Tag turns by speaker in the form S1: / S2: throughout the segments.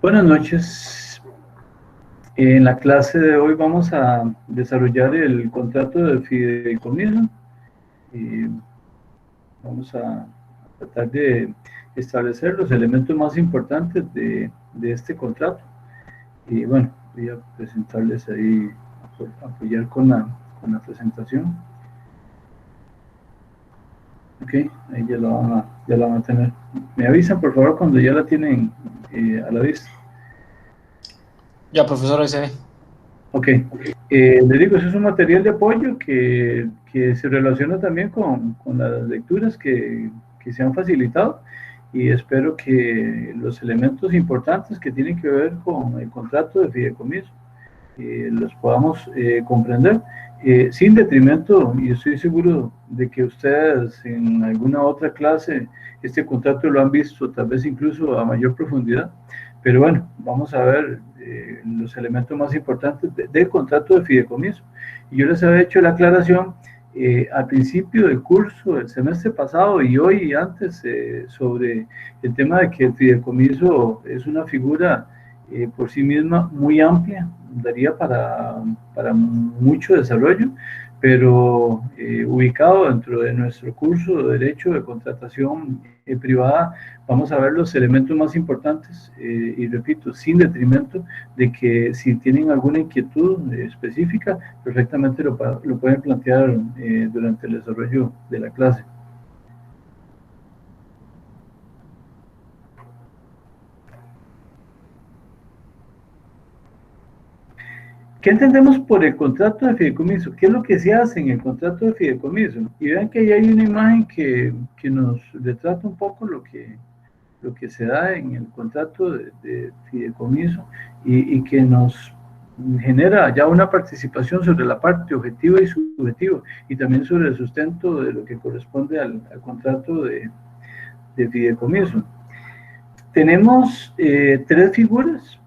S1: Buenas noches. En la clase de hoy vamos a desarrollar el contrato de fideicomiso. Vamos a tratar de establecer los elementos más importantes de este contrato. Y bueno, voy a presentarles ahí, apoyar con la presentación. Ok, ahí ya la van a tener. Me avisan por favor cuando ya la tienen a la vista.
S2: Ya, profesor, ahí se ve.
S1: Ok, le digo, eso es un material de apoyo que se relaciona también con las lecturas que se han facilitado y espero que los elementos importantes que tienen que ver con el contrato de fideicomiso los podamos comprender sin detrimento, y estoy seguro de que ustedes en alguna otra clase este contrato lo han visto, tal vez incluso a mayor profundidad, pero bueno, vamos a ver los elementos más importantes del contrato de fideicomiso. Y yo les había hecho la aclaración al principio del curso, el semestre pasado y hoy y antes, sobre el tema de que el fideicomiso es una figura por sí misma muy amplia, daría para mucho desarrollo, pero ubicado dentro de nuestro curso de Derecho de Contratación Privada, vamos a ver los elementos más importantes y repito, sin detrimento de que si tienen alguna inquietud específica, perfectamente lo pueden plantear durante el desarrollo de la clase. ¿Qué entendemos por el contrato de fideicomiso? ¿Qué es lo que se hace en el contrato de fideicomiso? Y vean que ahí hay una imagen que nos retrata un poco lo que se da en el contrato de fideicomiso y que nos genera ya una participación sobre la parte objetiva y subjetiva y también sobre el sustento de lo que corresponde al contrato de fideicomiso. Tenemos tres figuras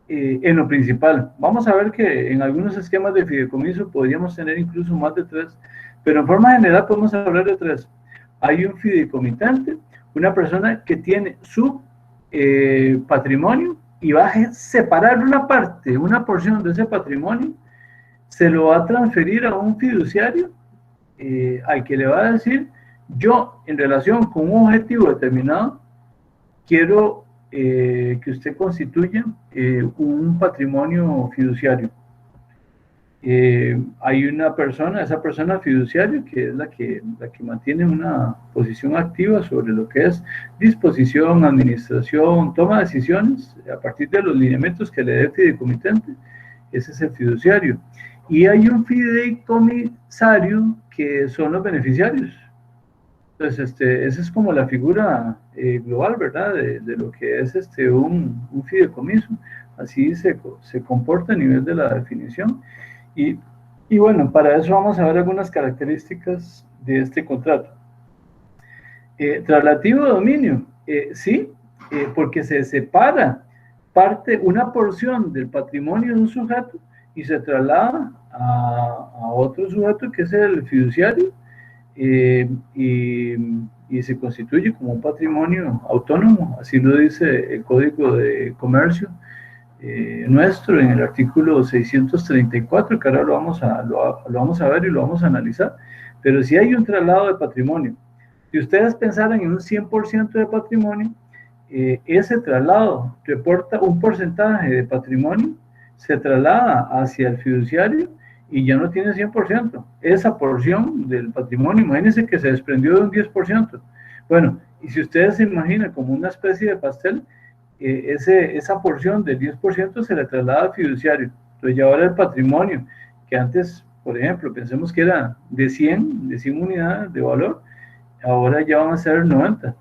S1: en lo principal. Vamos a ver que en algunos esquemas de fideicomiso podríamos tener incluso más de tres, pero en forma general podemos hablar de tres. Hay un fideicomitante, una persona que tiene su patrimonio y va a separar una parte, una porción de ese patrimonio, se lo va a transferir a un fiduciario al que le va a decir, yo en relación con un objetivo determinado, quiero que usted constituya un patrimonio fiduciario. Hay una persona, esa persona fiduciaria, que es la que mantiene una posición activa sobre lo que es disposición, administración, toma de decisiones a partir de los lineamientos que le dé el fideicomitente. Ese es el fiduciario. Y hay un fideicomisario que son los beneficiarios. Entonces, esa es como la figura global, ¿verdad? De lo que es un fideicomiso. Así se comporta a nivel de la definición. Y, y bueno, para eso vamos a ver algunas características de este contrato. Traslativo de dominio, sí, porque se separa una porción del patrimonio de un sujeto y se traslada a otro sujeto que es el fiduciario y se constituye como un patrimonio autónomo, así lo dice el Código de Comercio nuestro en el artículo 634, que ahora lo vamos a ver y lo vamos a analizar, pero si hay un traslado de patrimonio. Si ustedes pensaran en un 100% de patrimonio, ese traslado reporta un porcentaje de patrimonio, se traslada hacia el fiduciario y ya no tiene 100%. Esa porción del patrimonio, imagínense que se desprendió de un 10%. Bueno, y si ustedes se imaginan como una especie de pastel, esa porción del 10% se le traslada al fiduciario. Entonces ya ahora el patrimonio, que antes, por ejemplo, pensemos que era de 100 unidades de valor, ahora ya van a ser 90.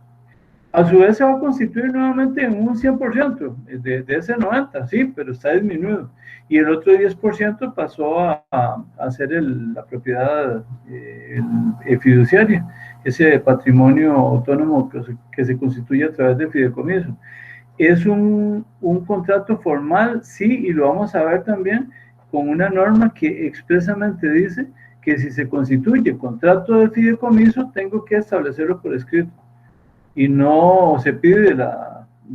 S1: A su vez se va a constituir nuevamente en un 100% de ese 90, sí, pero está disminuido. Y el otro 10% pasó a ser la propiedad fiduciaria, ese patrimonio autónomo que se constituye a través del fideicomiso. Es un contrato formal, sí, y lo vamos a ver también con una norma que expresamente dice que si se constituye contrato de fideicomiso, tengo que establecerlo por escrito. Y no se pide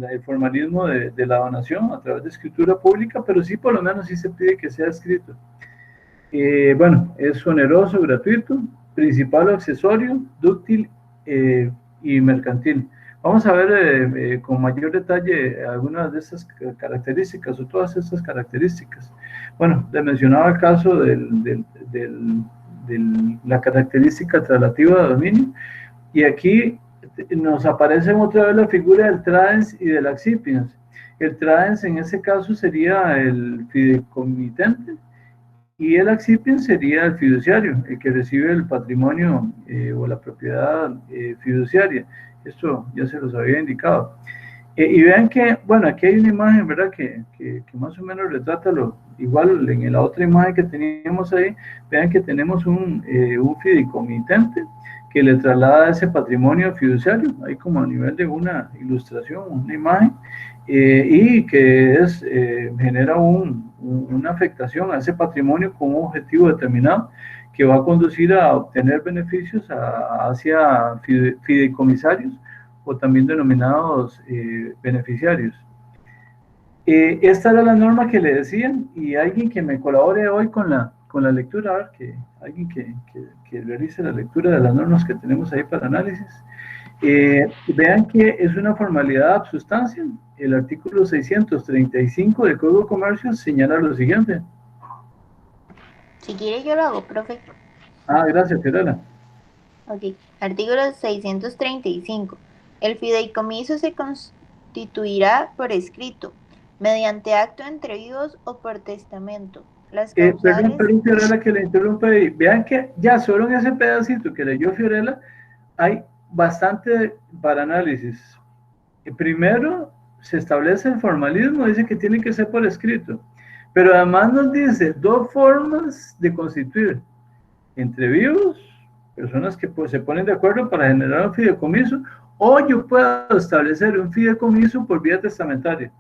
S1: el formalismo de la donación a través de escritura pública, pero sí por lo menos sí se pide que sea escrito. Bueno, es oneroso, gratuito, principal o accesorio, dúctil y mercantil. Vamos a ver con mayor detalle algunas de estas características o todas estas características. Bueno, le mencionaba el caso de la característica traslativa de dominio, y aquí nos aparece otra vez la figura del tradens y del accipiens. El tradens en ese caso sería el fideicomitente, y el accipiens sería el fiduciario, el que recibe el patrimonio o la propiedad fiduciaria. Esto ya se los había indicado. Y vean que, bueno, aquí hay una imagen, ¿verdad? Que más o menos retrata lo igual en la otra imagen que teníamos ahí. Vean que tenemos un fideicomitente que le traslada ese patrimonio fiduciario, ahí como a nivel de una ilustración, una imagen, y que genera una afectación a ese patrimonio con un objetivo determinado que va a conducir a obtener beneficios hacia fideicomisarios o también denominados beneficiarios. Esta era la norma que le decían, y alguien que me colabore hoy con la lectura, a ver, alguien que realice la lectura de las normas que tenemos ahí para análisis. Vean que es una formalidad ab sustancia. El artículo 635 del Código de Comercio señala lo siguiente.
S3: Si quiere yo lo hago, profe.
S1: Gracias, Fiorella.
S3: Ok, artículo 635. El fideicomiso se constituirá por escrito, mediante acto entre vivos o por testamento. Las causales...
S1: Perdón, Fiorella, que le interrumpa ahí. Vean que ya solo en ese pedacito que leyó Fiorella hay bastante para análisis. Primero, se establece el formalismo, dice que tiene que ser por escrito, pero además nos dice dos formas de constituir: entre vivos, personas que pues, se ponen de acuerdo para generar un fideicomiso, o yo puedo establecer un fideicomiso por vía testamentaria.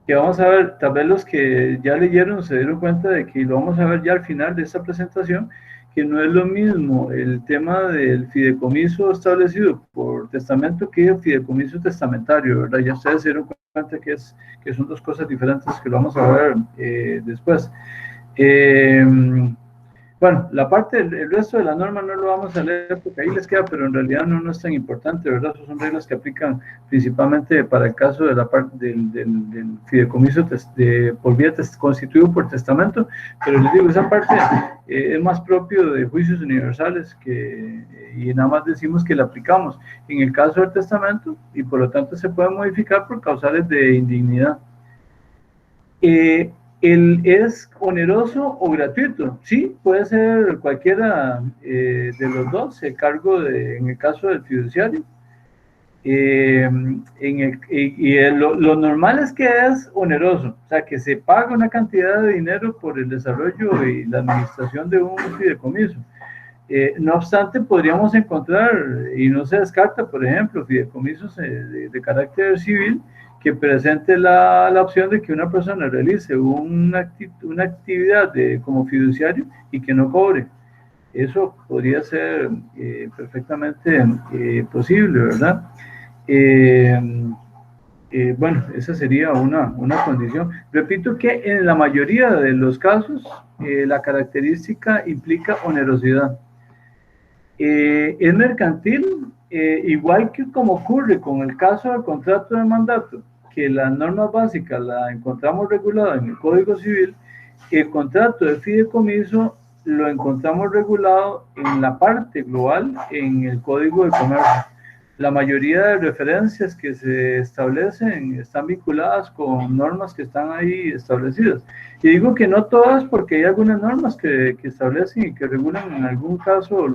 S1: Que vamos a ver, tal vez los que ya leyeron se dieron cuenta de que lo vamos a ver ya al final de esta presentación, que no es lo mismo el tema del fideicomiso establecido por testamento que el fideicomiso testamentario, ¿verdad? Ya ustedes se dieron cuenta que son dos cosas diferentes que lo vamos a ver después. Bueno, el resto de la norma no lo vamos a leer porque ahí les queda, pero en realidad no es tan importante, ¿verdad? Esas son reglas que aplican principalmente para el caso de la parte del fideicomiso por vía constituido por testamento, pero les digo, esa parte es más propio de juicios universales y nada más decimos que la aplicamos en el caso del testamento y por lo tanto se puede modificar por causales de indignidad. ¿Es oneroso o gratuito? Sí, puede ser cualquiera de los dos, en el caso del fiduciario. Lo normal es que es oneroso, o sea, que se paga una cantidad de dinero por el desarrollo y la administración de un fideicomiso. No obstante, podríamos encontrar, y no se descarta, por ejemplo, fideicomisos de carácter civil que presente la opción de que una persona realice una actividad como fiduciario y que no cobre. Eso podría ser perfectamente posible, ¿verdad? Bueno, esa sería una condición. Repito que en la mayoría de los casos la característica implica onerosidad. Es mercantil, igual que como ocurre con el caso del contrato de mandato, que las normas básicas la encontramos regulada en el Código Civil. El contrato de fideicomiso lo encontramos regulado en la parte global en el Código de Comercio. La mayoría de referencias que se establecen están vinculadas con normas que están ahí establecidas. Y digo que no todas, porque hay algunas normas que establecen y que regulan en algún caso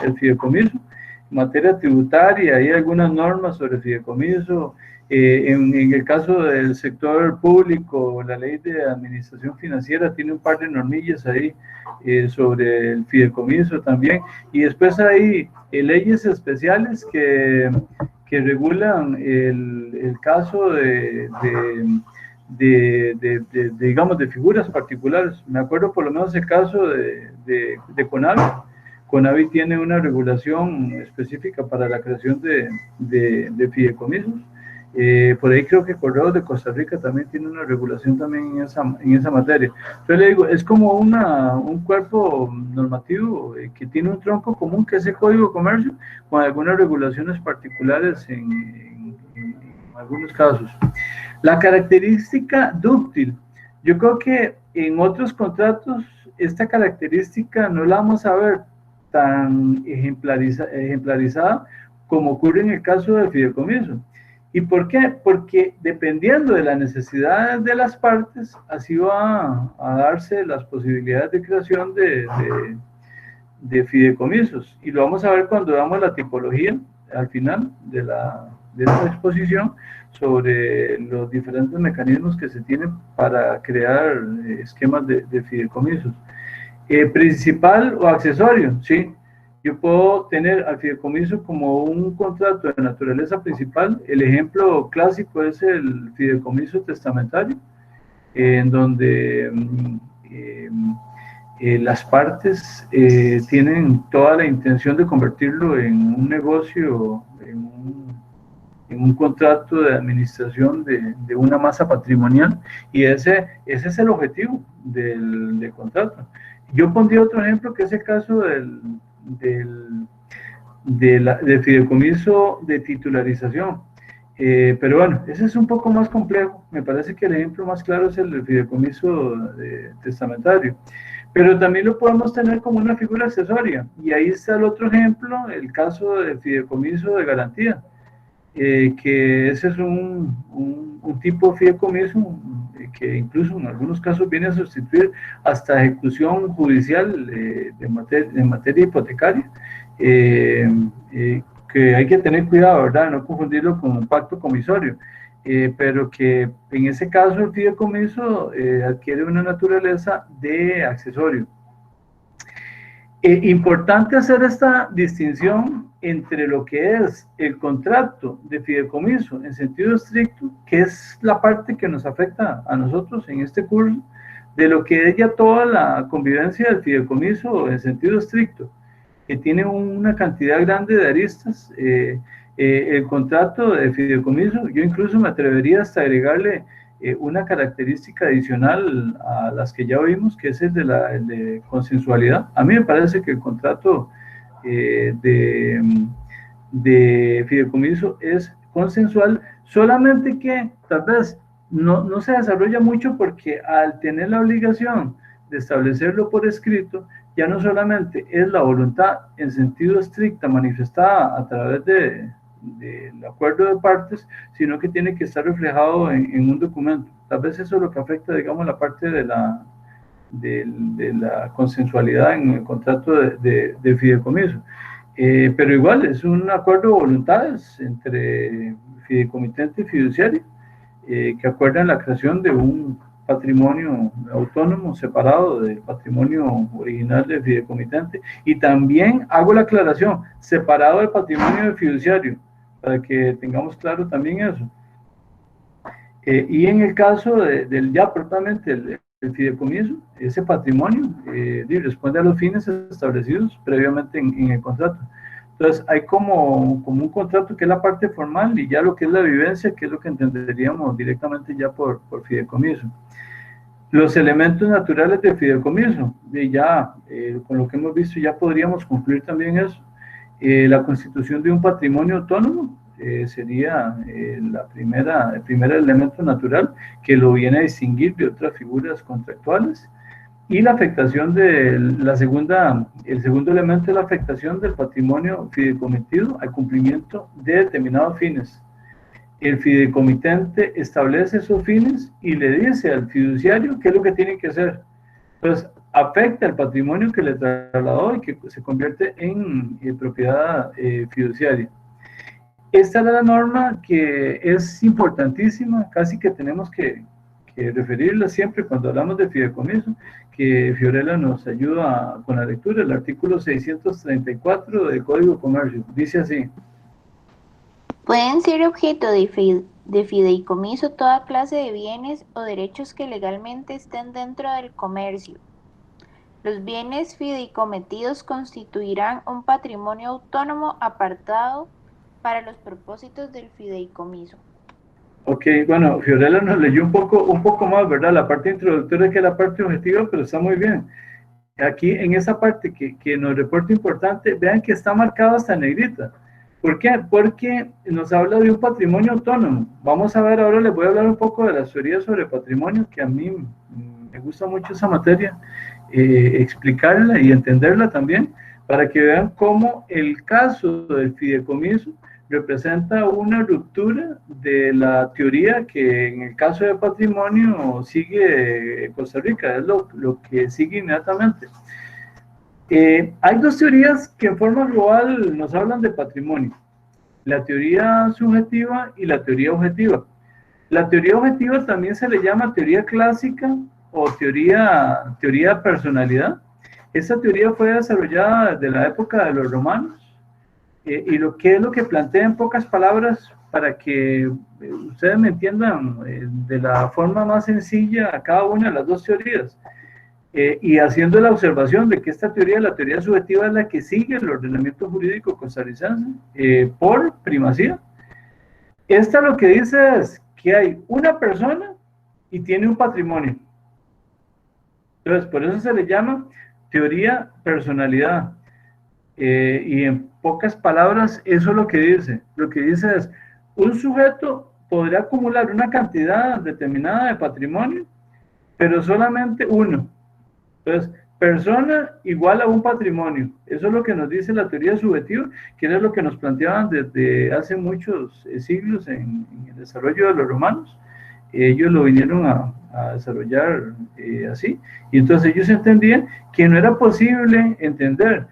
S1: el fideicomiso. En materia tributaria hay algunas normas sobre el fideicomiso. En el caso del sector público, la ley de administración financiera tiene un par de normillas ahí sobre el fideicomiso también. Y después hay leyes especiales que regulan el caso digamos, de figuras particulares. Me acuerdo por lo menos el caso de CONAVI. CONAVI tiene una regulación específica para la creación de fideicomisos. Por ahí creo que Correos de Costa Rica también tiene una regulación también en esa materia. Entonces le digo, es como un cuerpo normativo que tiene un tronco común, que es el Código de Comercio, con algunas regulaciones particulares en algunos casos. La característica dúctil, yo creo que en otros contratos esta característica no la vamos a ver tan ejemplarizada como ocurre en el caso del fideicomiso. ¿Y por qué? Porque dependiendo de las necesidades de las partes, así va a darse las posibilidades de creación de fideicomisos. Y lo vamos a ver cuando veamos la tipología al final de esta exposición sobre los diferentes mecanismos que se tienen para crear esquemas de fideicomisos. Principal o accesorio, sí. Yo puedo tener al fideicomiso como un contrato de naturaleza principal. El ejemplo clásico es el fideicomiso testamentario, en donde las partes tienen toda la intención de convertirlo en un negocio, en un contrato de administración de una masa patrimonial, y ese es el objetivo del contrato. Yo pondría otro ejemplo, que es el caso del fideicomiso de titularización. Pero bueno, ese es un poco más complejo. Me parece que el ejemplo más claro es el del fideicomiso testamentario. Pero también lo podemos tener como una figura accesoria. Y ahí está el otro ejemplo, el caso del fideicomiso de garantía. Que ese es un tipo de fideicomiso que incluso en algunos casos viene a sustituir hasta ejecución judicial en materia hipotecaria, que hay que tener cuidado, ¿verdad? No confundirlo con un pacto comisorio, pero que en ese caso el fideicomiso adquiere una naturaleza de accesorio. Importante hacer esta distinción entre lo que es el contrato de fideicomiso en sentido estricto, que es la parte que nos afecta a nosotros en este curso, de lo que es ya toda la convivencia del fideicomiso en sentido estricto, que tiene una cantidad grande de aristas. El contrato de fideicomiso, yo incluso me atrevería hasta agregarle una característica adicional a las que ya vimos, que es el de consensualidad. A mí me parece que el contrato de fideicomiso es consensual, solamente que tal vez no se desarrolla mucho porque al tener la obligación de establecerlo por escrito, ya no solamente es la voluntad en sentido estricta manifestada a través del acuerdo de partes, sino que tiene que estar reflejado en un documento. Tal vez eso es lo que afecta, digamos, la parte de la consensualidad en el contrato de fideicomiso. Pero igual es un acuerdo de voluntades entre fideicomitente y fiduciario, que acuerdan la creación de un patrimonio autónomo separado del patrimonio original del fideicomitente, y también hago la aclaración, separado del patrimonio del fiduciario, para que tengamos claro también eso. Y en el caso del ya propiamente el fideicomiso, ese patrimonio responde a los fines establecidos previamente en el contrato. Entonces hay como un contrato que es la parte formal, y ya lo que es la vivencia, que es lo que entenderíamos directamente ya por fideicomiso. Los elementos naturales del fideicomiso, ya con lo que hemos visto ya podríamos concluir también eso. La constitución de un patrimonio autónomo sería el primer elemento natural que lo viene a distinguir de otras figuras contractuales. Y la afectación el segundo elemento es la afectación del patrimonio fideicomitido al cumplimiento de determinados fines. El fideicomitente establece esos fines y le dice al fiduciario qué es lo que tiene que hacer. Entonces, afecta el patrimonio que le trasladó y que se convierte en propiedad fiduciaria. Esta es la norma que es importantísima, casi que tenemos que referirla siempre cuando hablamos de fideicomiso, que Fiorella nos ayuda con la lectura. El artículo 634 del Código de Comercio dice así:
S3: pueden ser objeto de fideicomiso toda clase de bienes o derechos que legalmente estén dentro del comercio. Los bienes fideicometidos constituirán un patrimonio autónomo apartado para los propósitos del fideicomiso.
S1: Ok, bueno, Fiorella nos leyó un poco más, ¿verdad? La parte introductoria que la parte objetiva, pero está muy bien. Aquí en esa parte que nos reporta importante, vean que está marcado hasta en negrita. ¿Por qué? Porque nos habla de un patrimonio autónomo. Vamos a ver, ahora les voy a hablar un poco de las teorías sobre patrimonio, que a mí me gusta mucho esa materia, explicarla y entenderla también, para que vean cómo el caso del fideicomiso representa una ruptura de la teoría que en el caso de patrimonio sigue Costa Rica, es lo que sigue inmediatamente. Hay dos teorías que en forma global nos hablan de patrimonio, la teoría subjetiva y la teoría objetiva. La teoría objetiva también se le llama teoría clásica o teoría de personalidad. Esta teoría fue desarrollada desde la época de los romanos y lo que es lo que plantea en pocas palabras para que ustedes me entiendan de la forma más sencilla a cada una de las dos teorías. Y haciendo la observación de que esta teoría, la teoría subjetiva, es la que sigue el ordenamiento jurídico costarricense por primacía. Esta lo que dice es que hay una persona y tiene un patrimonio. Entonces, por eso se le llama teoría personalidad. Y en pocas palabras, eso es lo que dice. Lo que dice es, un sujeto podría acumular una cantidad determinada de patrimonio, pero solamente uno. Entonces, persona igual a un patrimonio. Eso es lo que nos dice la teoría subjetiva, que era lo que nos planteaban desde hace muchos siglos en el desarrollo de los romanos. Ellos lo vinieron a desarrollar así. Y entonces ellos entendían que no era posible entender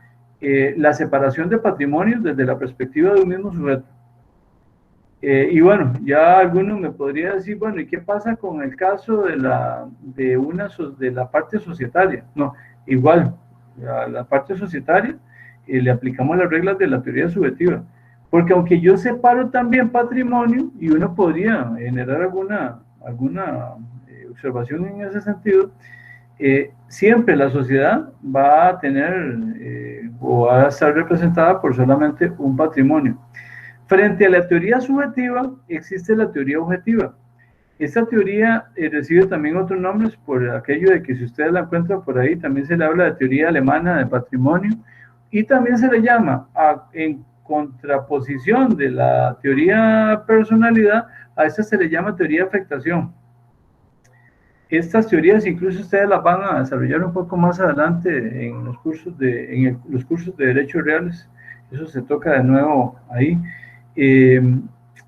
S1: la separación de patrimonios desde la perspectiva de un mismo sujeto. Y bueno, ya alguno me podría decir, bueno, ¿y qué pasa con el caso de la parte societaria? No, igual, a la parte societaria le aplicamos las reglas de la teoría subjetiva. Porque aunque yo separo también patrimonio, y uno podría generar alguna observación en ese sentido, siempre la sociedad va a tener o va a estar representada por solamente un patrimonio. Frente a la teoría subjetiva, existe la teoría objetiva. Esta teoría recibe también otros nombres por aquello de que si ustedes la encuentran por ahí, también se le habla de teoría alemana de patrimonio y también se le llama, en contraposición de la teoría personalidad, a esta se le llama teoría afectación. Estas teorías incluso ustedes las van a desarrollar un poco más adelante en los cursos los cursos de derechos reales. Eso se toca de nuevo ahí.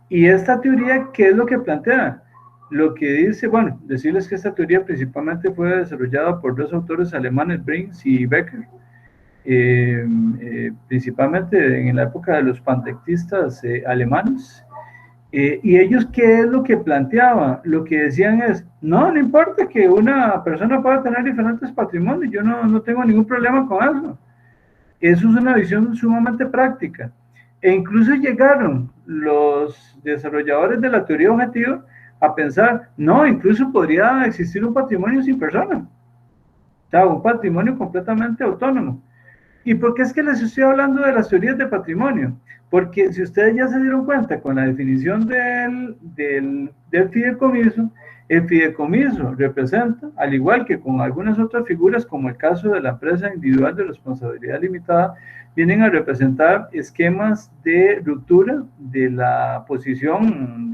S1: Y esta teoría, ¿qué es lo que plantea? Lo que dice, bueno, decirles que esta teoría principalmente fue desarrollada por dos autores alemanes, Brings y Becker, principalmente en la época de los panteístas alemanes. ¿Y ellos qué es lo que planteaban? Lo que decían es, no importa que una persona pueda tener diferentes patrimonios, yo no tengo ningún problema con eso. Eso es una visión sumamente práctica. E incluso llegaron los desarrolladores de la teoría objetiva a pensar, no, incluso podría existir un patrimonio sin persona. O sea, un patrimonio completamente autónomo. ¿Y por qué es que les estoy hablando de las teorías de patrimonio? Porque si ustedes ya se dieron cuenta con la definición del fideicomiso, el fideicomiso representa, al igual que con algunas otras figuras, como el caso de la empresa individual de responsabilidad limitada, vienen a representar esquemas de ruptura de la posición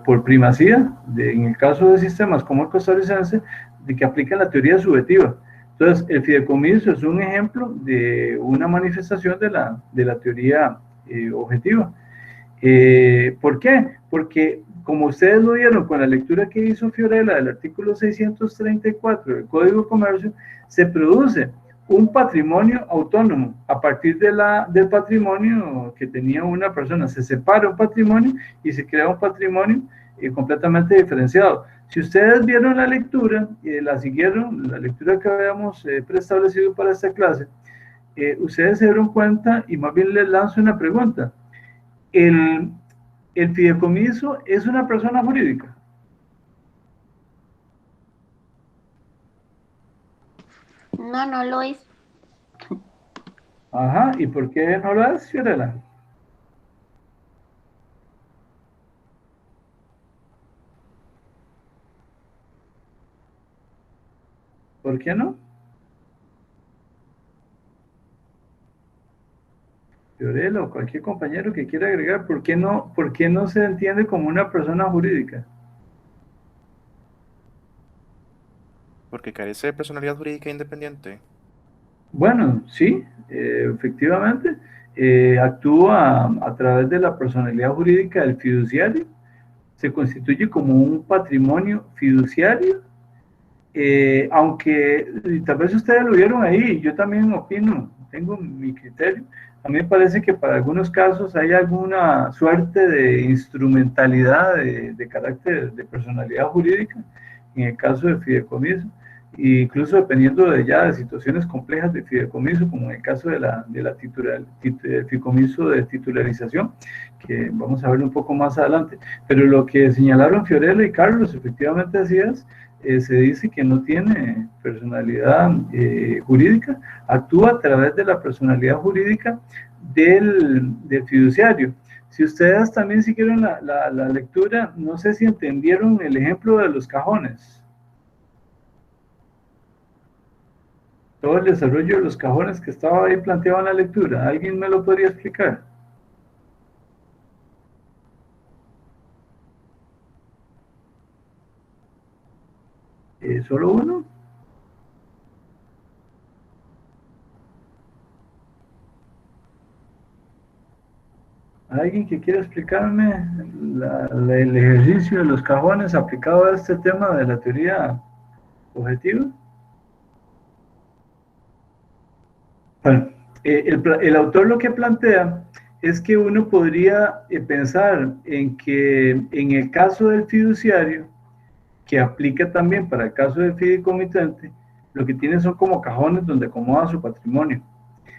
S1: por primacía, en el caso de sistemas como el costarricense, de que aplican la teoría subjetiva. Entonces, el fideicomiso es un ejemplo de una manifestación de la teoría objetiva. ¿Por qué? Porque, como ustedes lo vieron con la lectura que hizo Fiorella del artículo 634 del Código de Comercio, se produce un patrimonio autónomo a partir del patrimonio que tenía una persona. Se separa un patrimonio y se crea un patrimonio completamente diferenciado. Si ustedes vieron la lectura y la siguieron, la lectura que habíamos preestablecido para esta clase, ustedes se dieron cuenta y más bien les lanzo una pregunta. ¿El fideicomiso es una persona jurídica?
S3: No, no lo es.
S1: Ajá, ¿y por qué no lo es, Fiorella? ¿Por qué no? Fiorella o cualquier compañero que quiera agregar, por qué no se entiende como una persona jurídica?
S4: Porque carece de personalidad jurídica independiente.
S1: Bueno, sí, efectivamente, actúa a través de la personalidad jurídica del fiduciario, se constituye como un patrimonio fiduciario, aunque y tal vez ustedes lo vieron ahí, yo también opino, tengo mi criterio. A mí me parece que para algunos casos hay alguna suerte de instrumentalidad de carácter de personalidad jurídica, en el caso de fideicomiso, e incluso dependiendo de ya de situaciones complejas de fideicomiso, como en el caso de del fideicomiso de titularización, que vamos a ver un poco más adelante. Pero lo que señalaron Fiorella y Carlos, efectivamente así es. Se dice que no tiene personalidad jurídica, actúa a través de la personalidad jurídica del fiduciario. Si ustedes también siguieron la lectura, no sé si entendieron el ejemplo de los cajones. Todo el desarrollo de los cajones que estaba ahí planteado en la lectura, ¿alguien me lo podría explicar? ¿Solo uno? ¿Alguien que quiera explicarme el ejercicio de los cajones aplicado a este tema de la teoría objetiva? Bueno, el autor lo que plantea es que uno podría pensar en que en el caso del fiduciario, que aplica también para el caso del fideicomitente, lo que tiene son como cajones donde acomoda su patrimonio,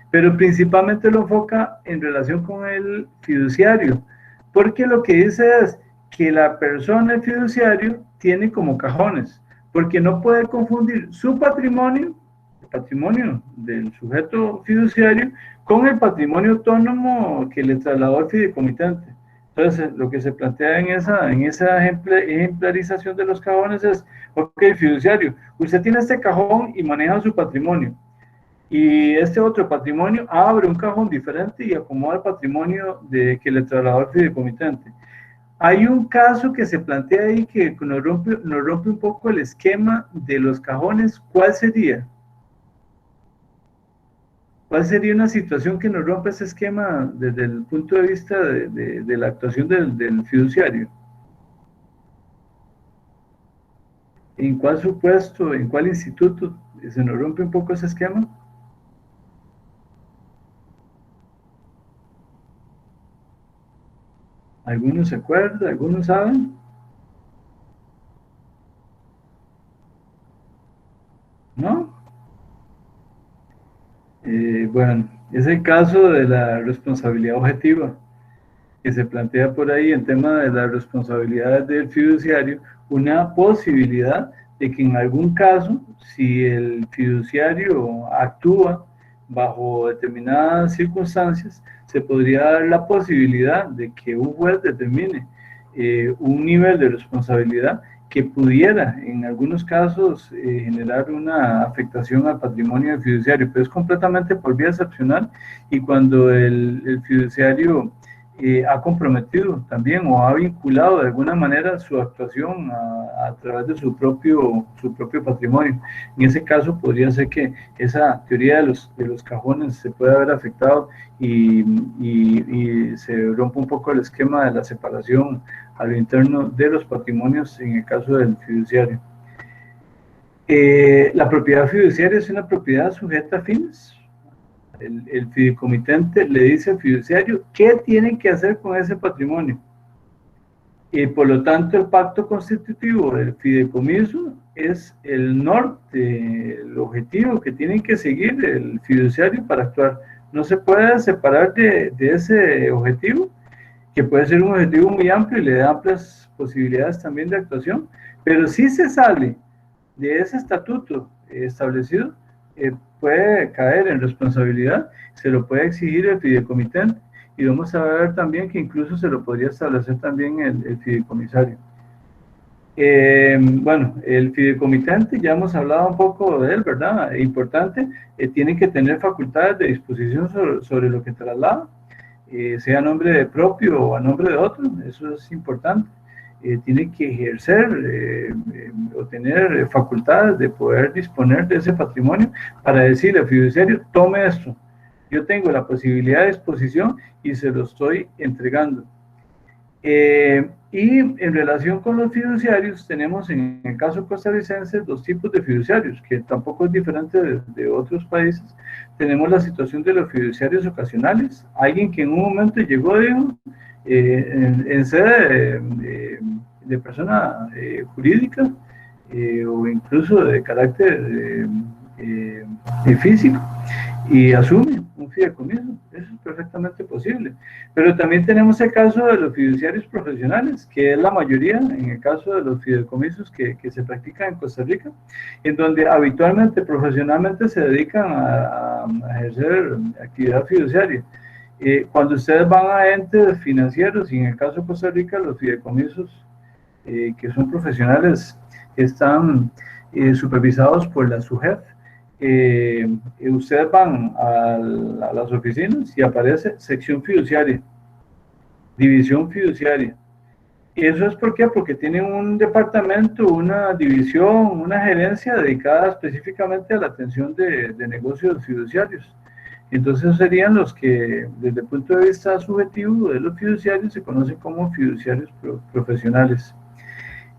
S1: pero principalmente lo enfoca en relación con el fiduciario, porque lo que dice es que la persona, el fiduciario, tiene como cajones, porque no puede confundir su patrimonio, el patrimonio del sujeto fiduciario, con el patrimonio autónomo que le trasladó al fideicomitente. Entonces, lo que se plantea en esa ejemplarización de los cajones es, ok, fiduciario, usted tiene este cajón y maneja su patrimonio, y este otro patrimonio abre un cajón diferente y acomoda el patrimonio que le trasladó al fideicomitente. Hay un caso que se plantea ahí que nos rompe un poco el esquema de los cajones. ¿Cuál sería? ¿Cuál sería una situación que nos rompe ese esquema desde el punto de vista de la actuación del fiduciario? ¿En cuál supuesto, en cuál instituto se nos rompe un poco ese esquema? ¿Algunos se acuerdan? ¿Algunos saben? ¿No? Bueno, es el caso de la responsabilidad objetiva que se plantea por ahí en tema de las responsabilidades del fiduciario, una posibilidad de que en algún caso, si el fiduciario actúa bajo determinadas circunstancias, se podría dar la posibilidad de que un juez determine un nivel de responsabilidad que pudiera en algunos casos generar una afectación al patrimonio del fiduciario, pero es completamente por vía excepcional, y cuando el fiduciario ha comprometido también o ha vinculado de alguna manera su actuación a través de su propio patrimonio. En ese caso podría ser que esa teoría de los cajones se pueda haber afectado y se rompe un poco el esquema de la separación a lo interno de los patrimonios en el caso del fiduciario. La propiedad fiduciaria es una propiedad sujeta a fines. El fideicomitente le dice al fiduciario qué tiene que hacer con ese patrimonio. Y por lo tanto, el pacto constitutivo del fideicomiso es el norte, el objetivo que tiene que seguir el fiduciario para actuar. No se puede separar de ese objetivo, que puede ser un objetivo muy amplio y le da amplias posibilidades también de actuación, pero si se sale de ese estatuto establecido, puede caer en responsabilidad, se lo puede exigir el fideicomitente, y vamos a ver también que incluso se lo podría establecer también el fideicomisario. Bueno, el fideicomitente, ya hemos hablado un poco de él, ¿verdad? Importante, tiene que tener facultades de disposición sobre lo que traslada, sea a nombre propio o a nombre de otro, eso es importante. Tiene que ejercer o tener facultades de poder disponer de ese patrimonio para decirle al fiduciario, tome esto, yo tengo la posibilidad de disposición y se lo estoy entregando. Y en relación con los fiduciarios, tenemos en el caso costarricense dos tipos de fiduciarios, que tampoco es diferente de otros países. Tenemos la situación de los fiduciarios ocasionales, alguien que en un momento llegó en sede de persona jurídica o incluso de carácter físico, y asume un fideicomiso. Eso es perfectamente posible. Pero también tenemos el caso de los fiduciarios profesionales, que es la mayoría en el caso de los fideicomisos que se practican en Costa Rica, en donde habitualmente, profesionalmente se dedican a ejercer actividad fiduciaria. Cuando ustedes van a entes financieros, y en el caso de Costa Rica, los fideicomisos que son profesionales están supervisados por la SUGEF. Ustedes van a las oficinas y aparece sección fiduciaria, división fiduciaria. ¿Y eso es por qué? Porque tienen un departamento, una división, una gerencia dedicada específicamente a la atención de negocios fiduciarios. Entonces serían los que, desde el punto de vista subjetivo de los fiduciarios, se conocen como fiduciarios profesionales.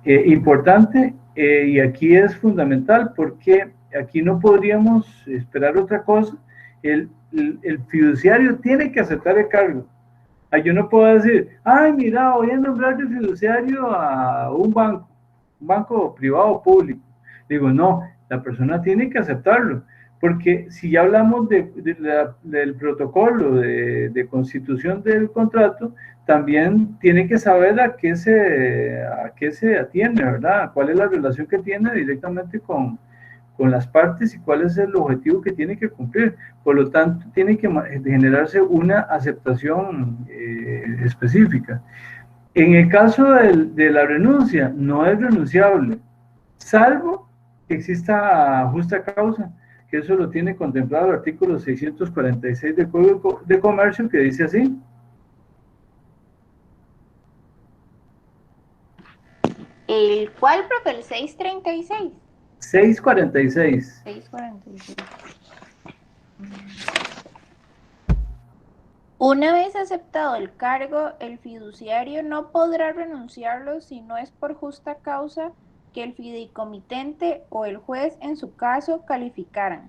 S1: Importante, y aquí es fundamental porque aquí no podríamos esperar otra cosa. El fiduciario tiene que aceptar el cargo. Yo no puedo decir, ay, mira, voy a nombrar de fiduciario a un banco privado o público. Digo, no, la persona tiene que aceptarlo, porque si ya hablamos del protocolo de constitución del contrato, también tiene que saber a qué se atiende, ¿verdad? ¿Cuál es la relación que tiene directamente con las partes y cuál es el objetivo que tiene que cumplir? Por lo tanto, tiene que generarse una aceptación específica. En el caso de la renuncia, no es renunciable, salvo que exista justa causa, que eso lo tiene contemplado el artículo 646 del Código de Comercio, que dice así.
S3: ¿El cuál, profe? ¿El 636?
S1: 646.
S3: 646. Una vez aceptado el cargo, el fiduciario no podrá renunciarlo si no es por justa causa que el fideicomitente o el juez en su caso calificaran.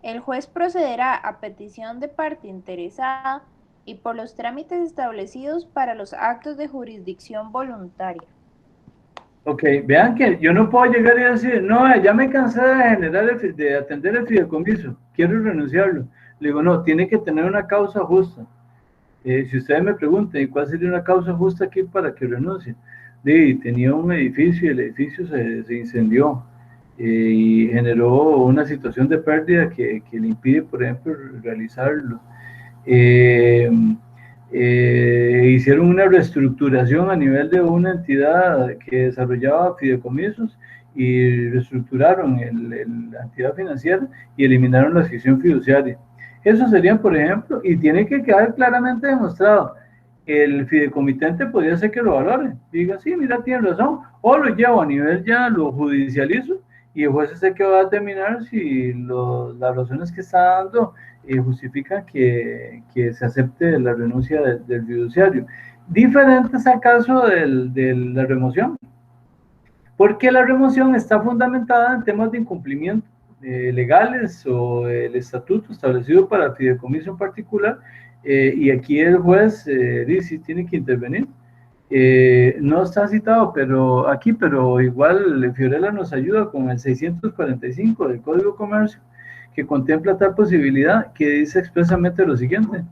S3: El juez procederá a petición de parte interesada y por los trámites establecidos para los actos de jurisdicción voluntaria.
S1: Ok, vean que yo no puedo llegar y decir, no, ya me cansé de atender el fideicomiso, quiero renunciarlo. Le digo, no, tiene que tener una causa justa. Si ustedes me preguntan, ¿y cuál sería una causa justa aquí para que renuncie? Tenía un edificio y el edificio se incendió y generó una situación de pérdida que le impide, por ejemplo, realizarlo. Hicieron una reestructuración a nivel de una entidad que desarrollaba fideicomisos y reestructuraron la entidad financiera y eliminaron la sección fiduciaria. Eso serían, por ejemplo, y tiene que quedar claramente demostrado. El fideicomitente podría ser que lo valore, diga, sí, mira, tiene razón, o lo llevo a nivel ya, lo judicializo, y el juez es el que va a determinar si las razones que está dando justifican que se acepte la renuncia del fiduciario. Diferente es el caso de la remoción, porque la remoción está fundamentada en temas de incumplimiento legales o el estatuto establecido para el fideicomiso en particular, y aquí el juez dice tiene que intervenir. No está citado pero igual Fiorella nos ayuda con el 645 del Código de Comercio, que contempla tal posibilidad, que dice expresamente lo siguiente.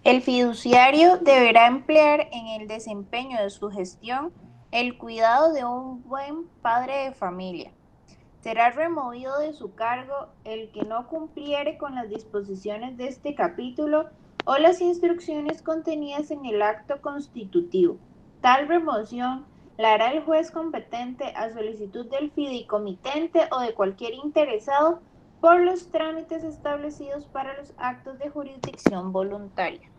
S3: El fiduciario deberá emplear en el desempeño de su gestión el cuidado de un buen padre de familia. Será removido de su cargo el que no cumpliere con las disposiciones de este capítulo o las instrucciones contenidas en el acto constitutivo. Tal remoción la hará el juez competente a solicitud del fideicomitente o de cualquier interesado por los trámites establecidos para los actos de jurisdicción voluntaria.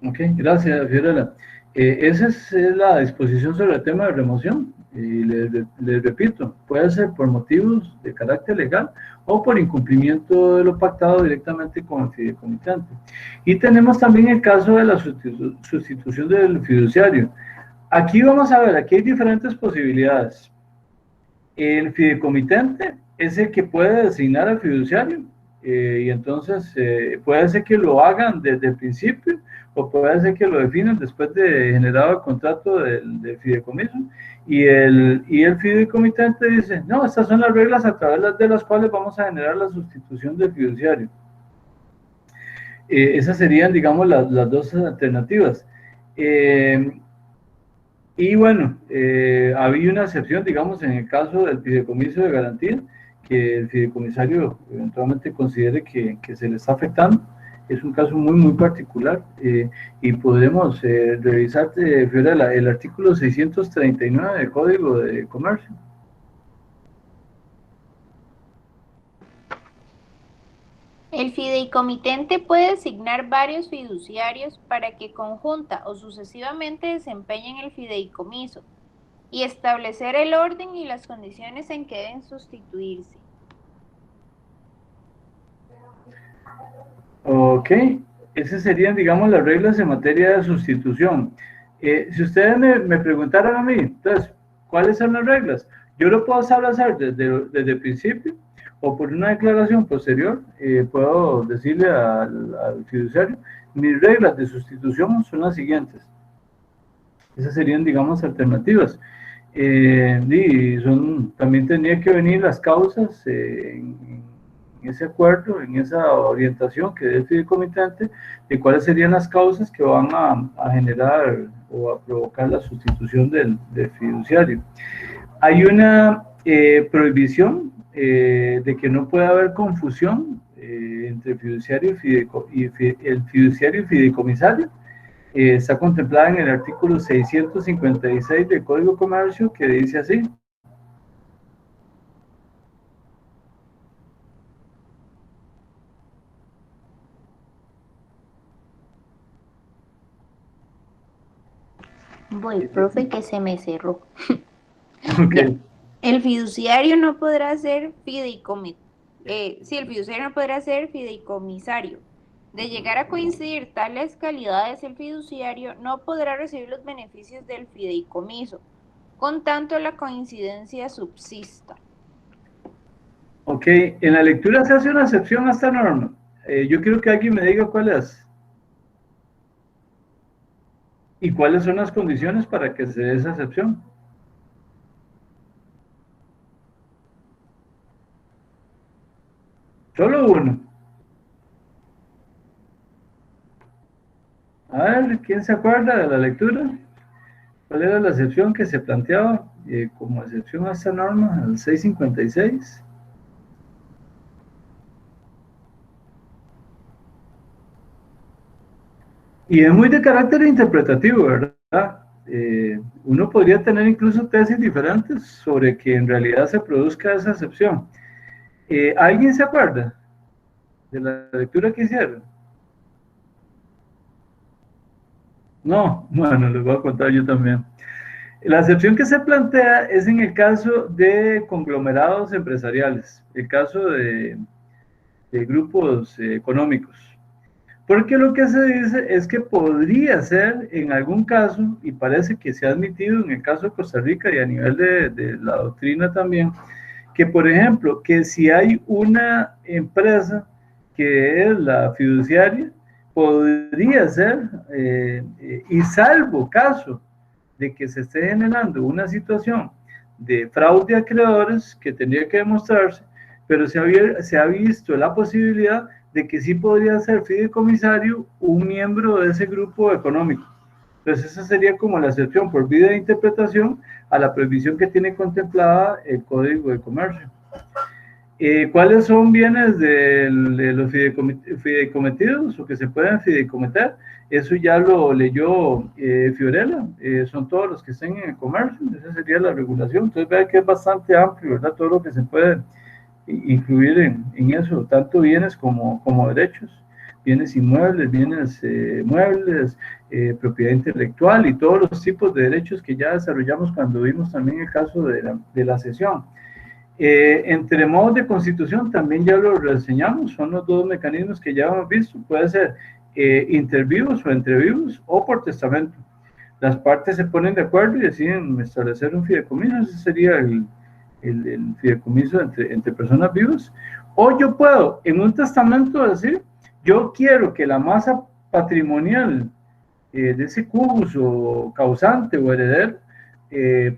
S1: Ok, gracias, Fiorella. Esa es la disposición sobre el tema de remoción. Y les repito, puede ser por motivos de carácter legal o por incumplimiento de lo pactado directamente con el fideicomitente. Y tenemos también el caso de la sustitución del fiduciario. Aquí vamos a ver, aquí hay diferentes posibilidades. El fideicomitente es el que puede designar al fiduciario y entonces puede ser que lo hagan desde el principio o puede ser que lo definan después de generado el contrato del fideicomiso y el fideicomitente dice, no, estas son las reglas a través de las cuales vamos a generar la sustitución del fiduciario. Esas serían, digamos, las dos alternativas. Y bueno, había una excepción, digamos, en el caso del fideicomiso de garantía, que el fideicomisario eventualmente considere que se le está afectando. Es un caso muy, muy particular y podemos revisar, Fiorella, el artículo 639 del Código de Comercio.
S3: El fideicomitente puede designar varios fiduciarios para que conjunta o sucesivamente desempeñen el fideicomiso y establecer el orden y las condiciones en que deben sustituirse.
S1: Ok, esas serían, digamos, las reglas en materia de sustitución. Si ustedes me preguntaran a mí, entonces, ¿cuáles son las reglas? Yo lo puedo establecer desde el principio o por una declaración posterior, puedo decirle al fiduciario, mis reglas de sustitución son las siguientes. Esas serían, digamos, alternativas. Y también tendría que venir las causas en ese acuerdo, en esa orientación que dé el fideicomitente, de cuáles serían las causas que van a generar o a provocar la sustitución del fiduciario. Hay una prohibición de que no pueda haber confusión entre el fiduciario y fideicomisario. Está contemplada en el artículo 656 del Código de Comercio, que dice así.
S3: Voy, profe, que se me cerró.
S1: Okay.
S3: El fiduciario no podrá ser el fiduciario no podrá ser fideicomisario. De llegar a coincidir tales calidades, el fiduciario no podrá recibir los beneficios del fideicomiso, con tanto la coincidencia subsista.
S1: Ok, en la lectura se hace una excepción a esta norma. Yo quiero que alguien me diga cuál es. ¿Y cuáles son las condiciones para que se dé esa excepción? Solo uno. A ver, ¿quién se acuerda de la lectura? ¿Cuál era la excepción que se planteaba como excepción a esta norma, al 656? Y es muy de carácter interpretativo, ¿verdad? Uno podría tener incluso tesis diferentes sobre que en realidad se produzca esa excepción. ¿Alguien se acuerda de la lectura que hicieron? No, bueno, les voy a contar yo también. La excepción que se plantea es en el caso de conglomerados empresariales, el caso de grupos económicos. Porque lo que se dice es que podría ser en algún caso, y parece que se ha admitido en el caso de Costa Rica y a nivel de la doctrina también, que por ejemplo, que si hay una empresa que es la fiduciaria, podría ser, y salvo caso de que se esté generando una situación de fraude a acreedores que tendría que demostrarse, pero se ha visto la posibilidad de que sí podría ser fideicomisario un miembro de ese grupo económico. Entonces esa sería como la excepción por vía de interpretación a la prohibición que tiene contemplada el Código de Comercio. ¿Cuáles son bienes de los fideicometidos o que se pueden fideicometer? Eso ya lo leyó Fiorella, son todos los que estén en el comercio, esa sería la regulación. Entonces vean que es bastante amplio, ¿verdad? Todo lo que se puede incluir en eso, tanto bienes como derechos, bienes inmuebles, bienes muebles, propiedad intelectual y todos los tipos de derechos que ya desarrollamos cuando vimos también el caso de la cesión. Entre modos de constitución también ya lo reseñamos, son los dos mecanismos que ya hemos visto, puede ser inter vivos o entre vivos o por testamento. Las partes se ponen de acuerdo y deciden establecer un fideicomiso, ese sería el fideicomiso entre personas vivas. O yo puedo en un testamento decir, yo quiero que la masa patrimonial de ese cubus o causante o heredero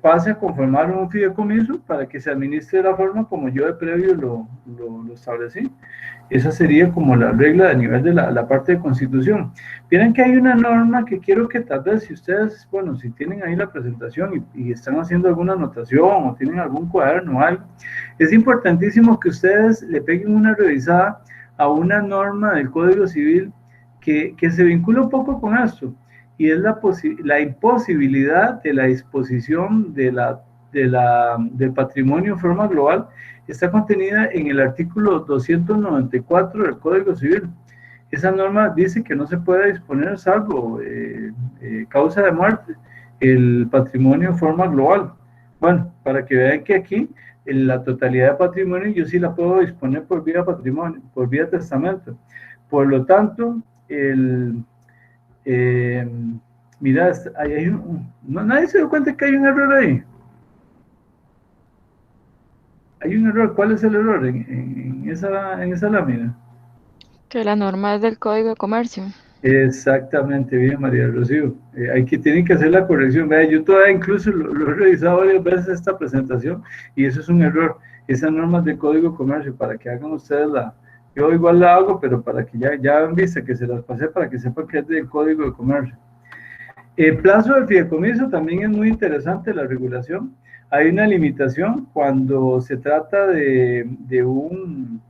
S1: pase a conformar un fideicomiso para que se administre de la forma como yo de previo lo establecí. Esa sería como la regla a nivel de la parte de constitución. Miren que hay una norma que quiero que tal vez si ustedes, bueno, si tienen ahí la presentación y están haciendo alguna anotación o tienen algún cuaderno o algo, es importantísimo que ustedes le peguen una revisada a una norma del Código Civil que se vincula un poco con esto, y es la imposibilidad de la disposición del patrimonio en forma global. Está contenida en el artículo 294 del Código Civil. Esa norma dice que no se puede disponer, salvo causa de muerte, el patrimonio en forma global. Bueno, para que vean que aquí la totalidad de patrimonio yo sí la puedo disponer por vía patrimonio, por vía testamento. Por lo tanto, mira, ahí hay nadie se dio cuenta que hay un error ahí. Hay un error. ¿Cuál es el error en esa lámina?
S5: Que la norma es del Código de Comercio.
S1: Exactamente, bien, María Rocío. Tienen que hacer la corrección. Vea, yo todavía incluso lo he revisado varias veces esta presentación y eso es un error. Esas normas del Código de Comercio, para que hagan ustedes yo igual la hago, pero para que ya han visto que se las pasé para que sepan que es del Código de Comercio. El plazo del fideicomiso también es muy interesante, la regulación. Hay una limitación cuando se trata de un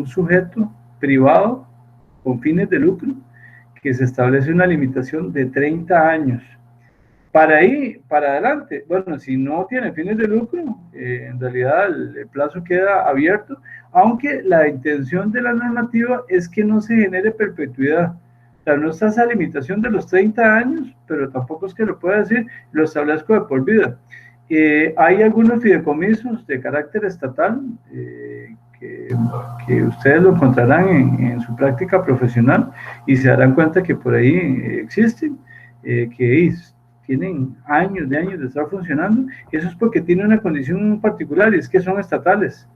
S1: sujeto privado con fines de lucro, que se establece una limitación de 30 años. Para adelante, bueno, si no tiene fines de lucro, en realidad el plazo queda abierto, aunque la intención de la normativa es que no se genere perpetuidad. O sea, no está esa limitación de los 30 años, pero tampoco es que lo pueda decir, lo establezco de por vida. Hay algunos fideicomisos de carácter estatal que ustedes lo encontrarán en su práctica profesional y se darán cuenta que por ahí existen, que tienen años de estar funcionando. Eso es porque tiene una condición particular y es que son estatales.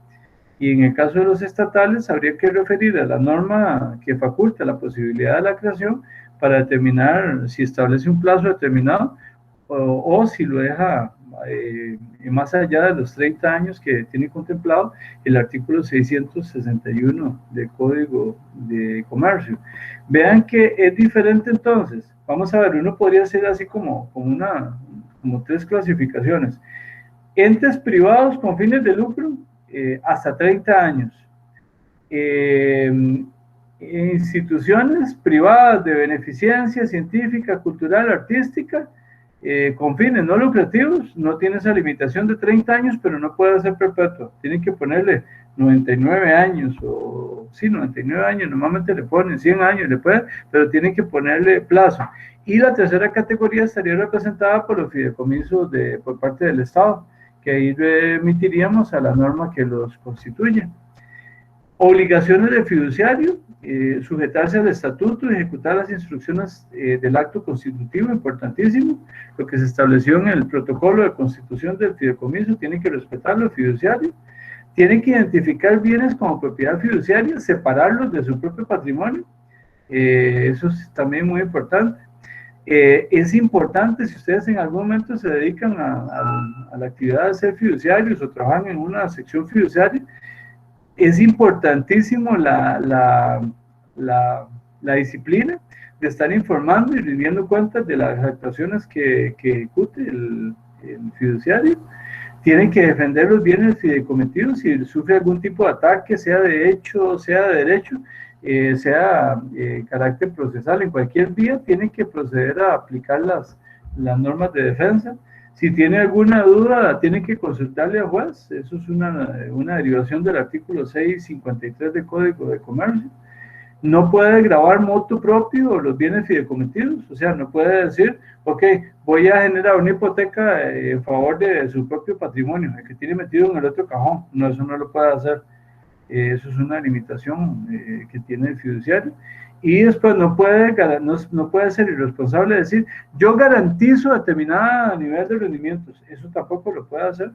S1: Y en el caso de los estatales habría que referir a la norma que faculta la posibilidad de la creación para determinar si establece un plazo determinado o si lo deja más allá de los 30 años que tiene contemplado el artículo 661 del Código de Comercio. Vean que es diferente entonces. Vamos a ver, uno podría hacer así como tres clasificaciones. Entes privados con fines de lucro, hasta 30 años. Instituciones privadas de beneficencia científica, cultural, artística, con fines no lucrativos, no tiene esa limitación de 30 años, pero no puede ser perpetuo. Tienen que ponerle 99 años, o sí, 99 años, normalmente le ponen 100 años, pero tienen que ponerle plazo. Y la tercera categoría estaría representada por los fideicomisos por parte del Estado, que ahí remitiríamos a la norma que los constituye. Obligaciones del fiduciario, sujetarse al estatuto y ejecutar las instrucciones del acto constitutivo, importantísimo. Lo que se estableció en el protocolo de constitución del fideicomiso, tienen que respetarlo el fiduciario. Tienen que identificar bienes como propiedad fiduciaria, separarlos de su propio patrimonio. Eso es también muy importante. Es importante, si ustedes en algún momento se dedican a la actividad de ser fiduciarios o trabajan en una sección fiduciaria, es importantísimo la disciplina de estar informando y rindiendo cuentas de las actuaciones que ejecute el fiduciario. tienen que defender los bienes fideikomitidos si sufre algún tipo de ataque, sea de hecho, sea de derecho, sea carácter procesal, en cualquier vía tienen que proceder a aplicar las normas de defensa. Si tiene alguna duda, tiene que consultarle al juez. Eso es una derivación del artículo 653 del Código de Comercio. No puede gravar motu propio los bienes fideikomitidos, o sea, no puede decir, ok, voy a generar una hipoteca en favor de su propio patrimonio, el que tiene metido en el otro cajón. No, eso no lo puede hacer. Eso es una limitación que tiene el fiduciario. Y después no puede ser irresponsable decir, yo garantizo determinado nivel de rendimientos. Eso tampoco lo puede hacer.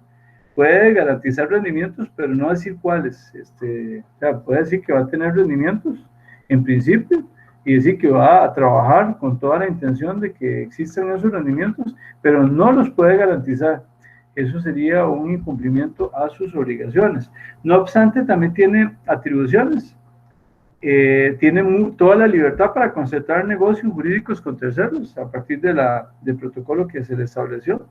S1: Puede garantizar rendimientos, pero no decir cuáles. O sea, puede decir que va a tener rendimientos, en principio, y decir que va a trabajar con toda la intención de que existan esos rendimientos, pero no los puede garantizar. Eso sería un incumplimiento a sus obligaciones. No obstante, también tiene atribuciones. Tiene toda la libertad para concertar negocios jurídicos con terceros a partir del protocolo que se le estableció.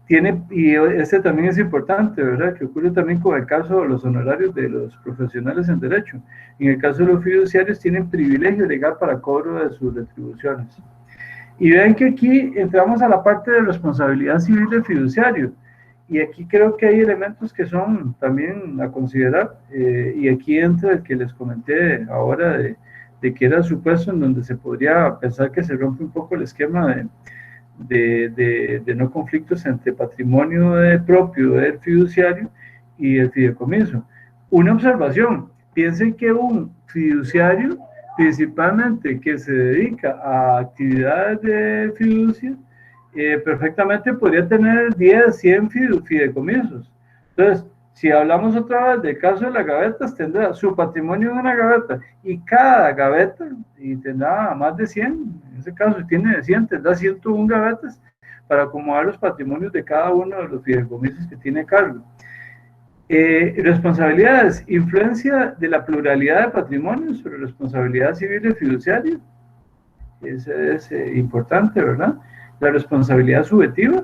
S1: Y este también es importante, ¿verdad? Que ocurre también con el caso de los honorarios de los profesionales en derecho. En el caso de los fiduciarios tienen privilegio legal para cobro de sus retribuciones. Y ven que aquí entramos a la parte de responsabilidad civil del fiduciario. Y aquí creo que hay elementos que son también a considerar. Y aquí entra el que les comenté ahora de que era el supuesto en donde se podría pensar que se rompe un poco el esquema de no conflictos entre patrimonio propio del fiduciario y el fideicomiso. Una observación, piensen que un fiduciario, principalmente que se dedica a actividades de fiducia, perfectamente podría tener 10, 100 fideicomisos. Entonces, si hablamos otra vez del caso de las gavetas, tendrá su patrimonio en una gaveta y cada gaveta, y tendrá más de 100, en ese caso si tiene 100, tendrá 101 gavetas para acomodar los patrimonios de cada uno de los fideicomisos que tiene a cargo. Responsabilidades, influencia de la pluralidad de patrimonios sobre responsabilidad civil del fiduciario. Eso es importante, ¿verdad? La responsabilidad subjetiva,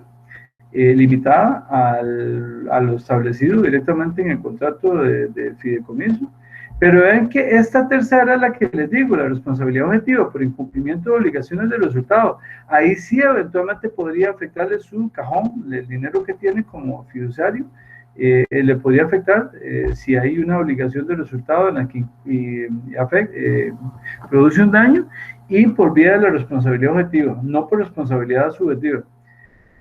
S1: limitada a lo establecido directamente en el contrato de fideicomiso. Pero ven que esta tercera es la que les digo, la responsabilidad objetiva por incumplimiento de obligaciones del resultado. Ahí sí eventualmente podría afectarle su cajón, el dinero que tiene como fiduciario, le podría afectar si hay una obligación de resultado en la que produce un daño, y por vía de la responsabilidad objetiva, no por responsabilidad subjetiva.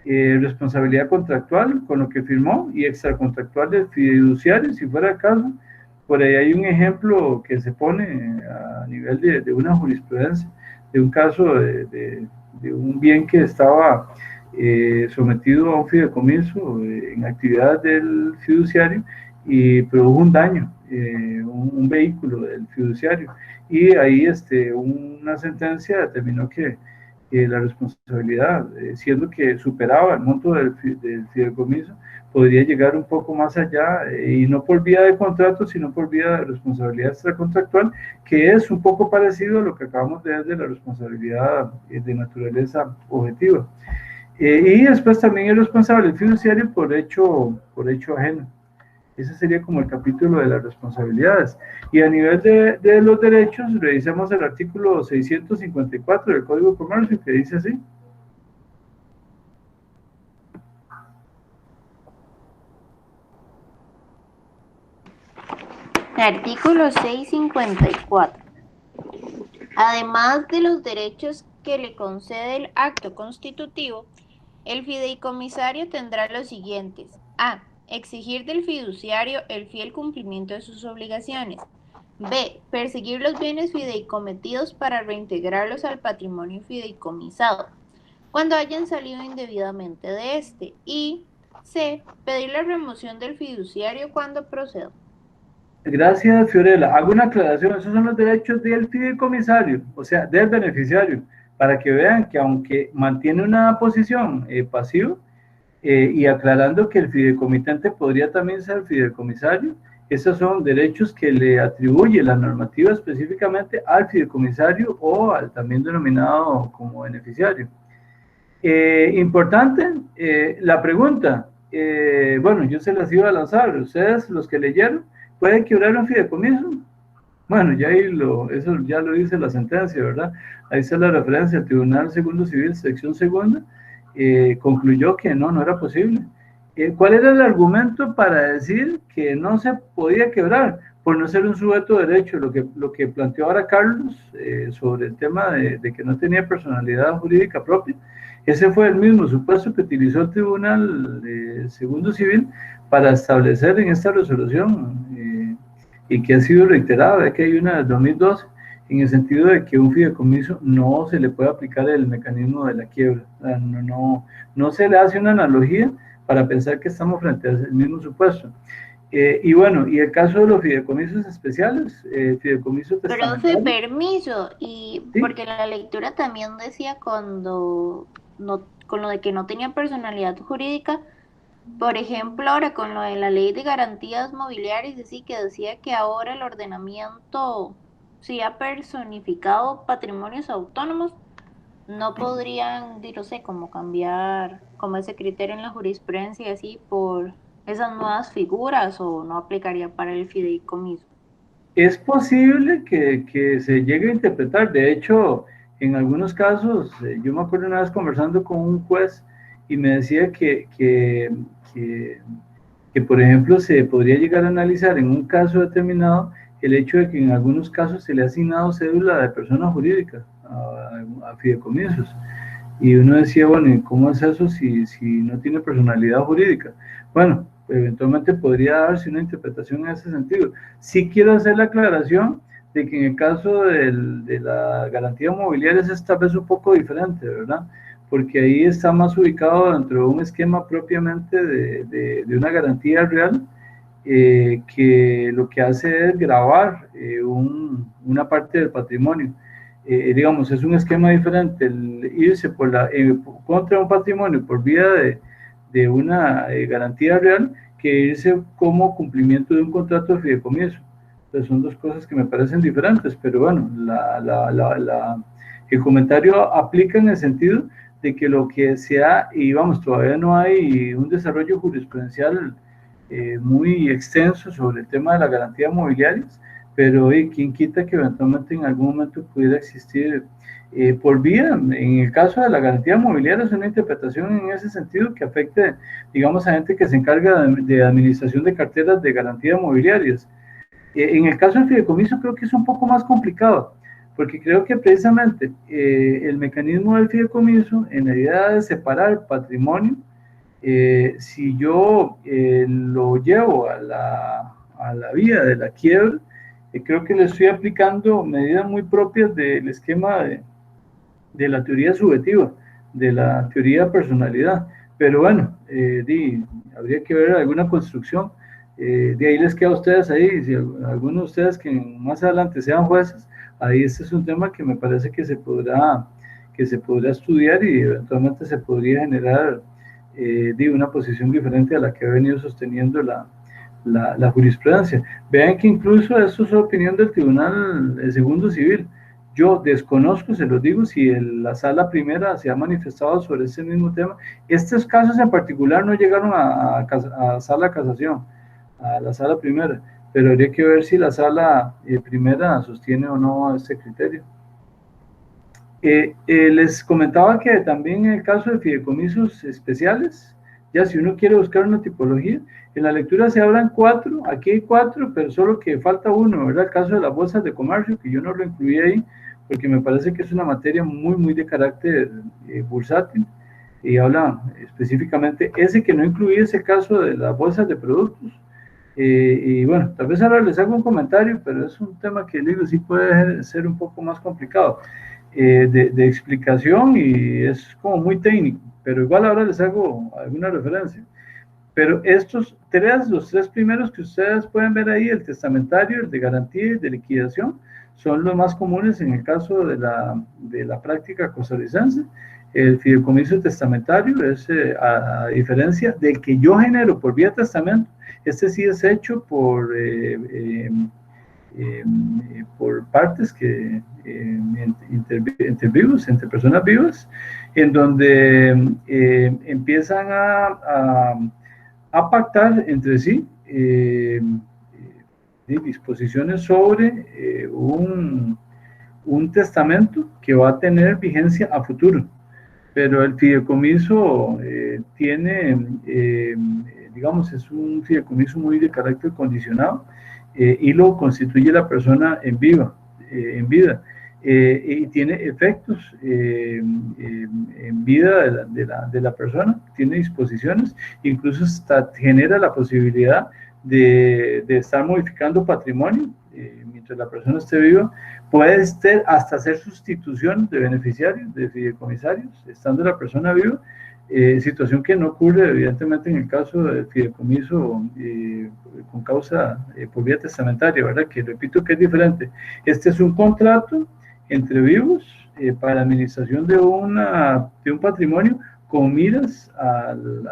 S1: Responsabilidad contractual con lo que firmó y extracontractual del fiduciario, si fuera el caso. Por ahí hay un ejemplo que se pone a nivel de una jurisprudencia, de un caso de un bien que estaba sometido a un fideicomiso en actividades del fiduciario y produjo un daño, un vehículo del fiduciario, y ahí una sentencia determinó que la responsabilidad, siendo que superaba el monto del fideicomiso, podría llegar un poco más allá, y no por vía de contrato, sino por vía de responsabilidad extracontractual, que es un poco parecido a lo que acabamos de ver de la responsabilidad de naturaleza objetiva. Y después también es responsable el fiduciario por hecho ajeno. Ese sería como el capítulo de las responsabilidades. Y a nivel de los derechos, revisemos el artículo 654 del Código de Comercio, que dice así.
S3: Artículo 654. Además de los derechos que le concede el acto constitutivo, el fideicomisario tendrá los siguientes: A. Exigir del fiduciario el fiel cumplimiento de sus obligaciones. B. Perseguir los bienes fideicometidos para reintegrarlos al patrimonio fideicomisado, cuando hayan salido indebidamente de este. Y C. Pedir la remoción del fiduciario cuando proceda.
S1: Gracias, Fiorella. Hago una aclaración. Esos son los derechos del fideicomisario, o sea, del beneficiario, para que vean que aunque mantiene una posición pasiva, y aclarando que el fideicomitente podría también ser fideicomisario, esos son derechos que le atribuye la normativa específicamente al fideicomisario o al también denominado como beneficiario. Importante, la pregunta, bueno, yo se las iba a lanzar. Ustedes, los que leyeron, ¿pueden quebrar un fideicomiso? Bueno, ya ahí eso ya lo dice la sentencia, ¿verdad? Ahí está la referencia. El Tribunal Segundo Civil, sección segunda, concluyó que no era posible. ¿Cuál era el argumento para decir que no se podía quebrar? Por no ser un sujeto de derecho. Lo que planteó ahora Carlos sobre el tema de que no tenía personalidad jurídica propia, ese fue el mismo supuesto que utilizó el Tribunal Segundo Civil para establecer en esta resolución y que ha sido reiterada, que hay una del 2012, en el sentido de que un fideicomiso no se le puede aplicar el mecanismo de la quiebra. No se le hace una analogía para pensar que estamos frente al mismo supuesto. Y bueno, y el caso de los fideicomisos especiales, fideicomiso testamentario.
S3: Pero fue permiso, y
S1: ¿Sí?
S3: porque la lectura también decía con lo de que no tenía personalidad jurídica. Por ejemplo, ahora con lo de la ley de garantías mobiliarias, así que decía que ahora el ordenamiento, si ha personificado patrimonios autónomos, no podrían, no sé, como cambiar como ese criterio en la jurisprudencia y así por esas nuevas figuras, o no aplicaría para el fideicomiso.
S1: Es posible que se llegue a interpretar. De hecho, en algunos casos, yo me acuerdo una vez conversando con un juez y me decía que, por ejemplo, se podría llegar a analizar en un caso determinado el hecho de que en algunos casos se le ha asignado cédula de persona jurídica a fideicomisos. Y uno decía, bueno, ¿y cómo es eso si no tiene personalidad jurídica? Bueno, eventualmente podría darse una interpretación en ese sentido. Sí quiero hacer la aclaración de que en el caso de la garantía mobiliaria es tal vez un poco diferente, ¿verdad? Porque ahí está más ubicado dentro de un esquema propiamente de una garantía real, que lo que hace es gravar una parte del patrimonio. Digamos, es un esquema diferente el irse contra un patrimonio por vía de una garantía real que irse como cumplimiento de un contrato de fideicomiso. Entonces son dos cosas que me parecen diferentes, pero bueno, el comentario aplica en el sentido de que lo que sea, y vamos, todavía no hay un desarrollo jurisprudencial muy extenso sobre el tema de las garantías mobiliarias, pero quién quita que eventualmente en algún momento pudiera existir por vía, en el caso de la garantía mobiliaria, es una interpretación en ese sentido que afecte, digamos, a gente que se encarga de administración de carteras de garantías mobiliarias. En el caso del fideicomiso creo que es un poco más complicado, porque creo que precisamente el mecanismo del fideicomiso, en la idea de separar patrimonio, si yo lo llevo a la vía de la quiebra, creo que le estoy aplicando medidas muy propias del esquema de la teoría subjetiva, de la teoría de personalidad. Pero bueno, habría que ver alguna construcción. De ahí les queda a ustedes ahí, si algunos de ustedes que más adelante sean jueces, ahí este es un tema que me parece que se podrá estudiar y eventualmente se podría generar una posición diferente a la que ha venido sosteniendo la jurisprudencia. Vean que incluso esto es opinión del Tribunal Segundo Civil. Yo desconozco, se los digo, si la sala primera se ha manifestado sobre ese mismo tema. Estos casos en particular no llegaron a sala de casación, a la sala primera, pero habría que ver si la sala primera sostiene o no este criterio. Les comentaba que también en el caso de fideicomisos especiales, ya si uno quiere buscar una tipología, en la lectura se hablan 4, aquí hay 4, pero solo que falta uno, ¿verdad? El caso de las bolsas de comercio, que yo no lo incluí ahí, porque me parece que es una materia muy, muy de carácter bursátil, y habla específicamente, ese que no incluí es el caso de las bolsas de productos, y bueno, tal vez ahora les hago un comentario, pero es un tema que digo, sí puede ser un poco más complicado de explicación y es como muy técnico, pero igual ahora les hago alguna referencia. Pero los tres primeros que ustedes pueden ver ahí, el testamentario, el de garantía y el de liquidación, son los más comunes en el caso de la práctica costarricense. El fideicomiso testamentario es, a diferencia del que yo genero por vía testamento, este sí es hecho por partes que entre personas vivas, en donde empiezan a pactar entre sí disposiciones sobre un testamento que va a tener vigencia a futuro, pero el fideicomiso digamos, es un fideicomiso muy de carácter condicionado y lo constituye la persona en vida, y tiene efectos en vida de la persona, tiene disposiciones, incluso hasta genera la posibilidad de estar modificando patrimonio mientras la persona esté viva. Puede hasta hacer sustitución de beneficiarios, de fideicomisarios, estando la persona viva, situación que no ocurre evidentemente en el caso del fideicomiso con causa por vía testamentaria, ¿verdad? Que repito que es diferente. Este es un contrato entre vivos para la administración de un patrimonio con miras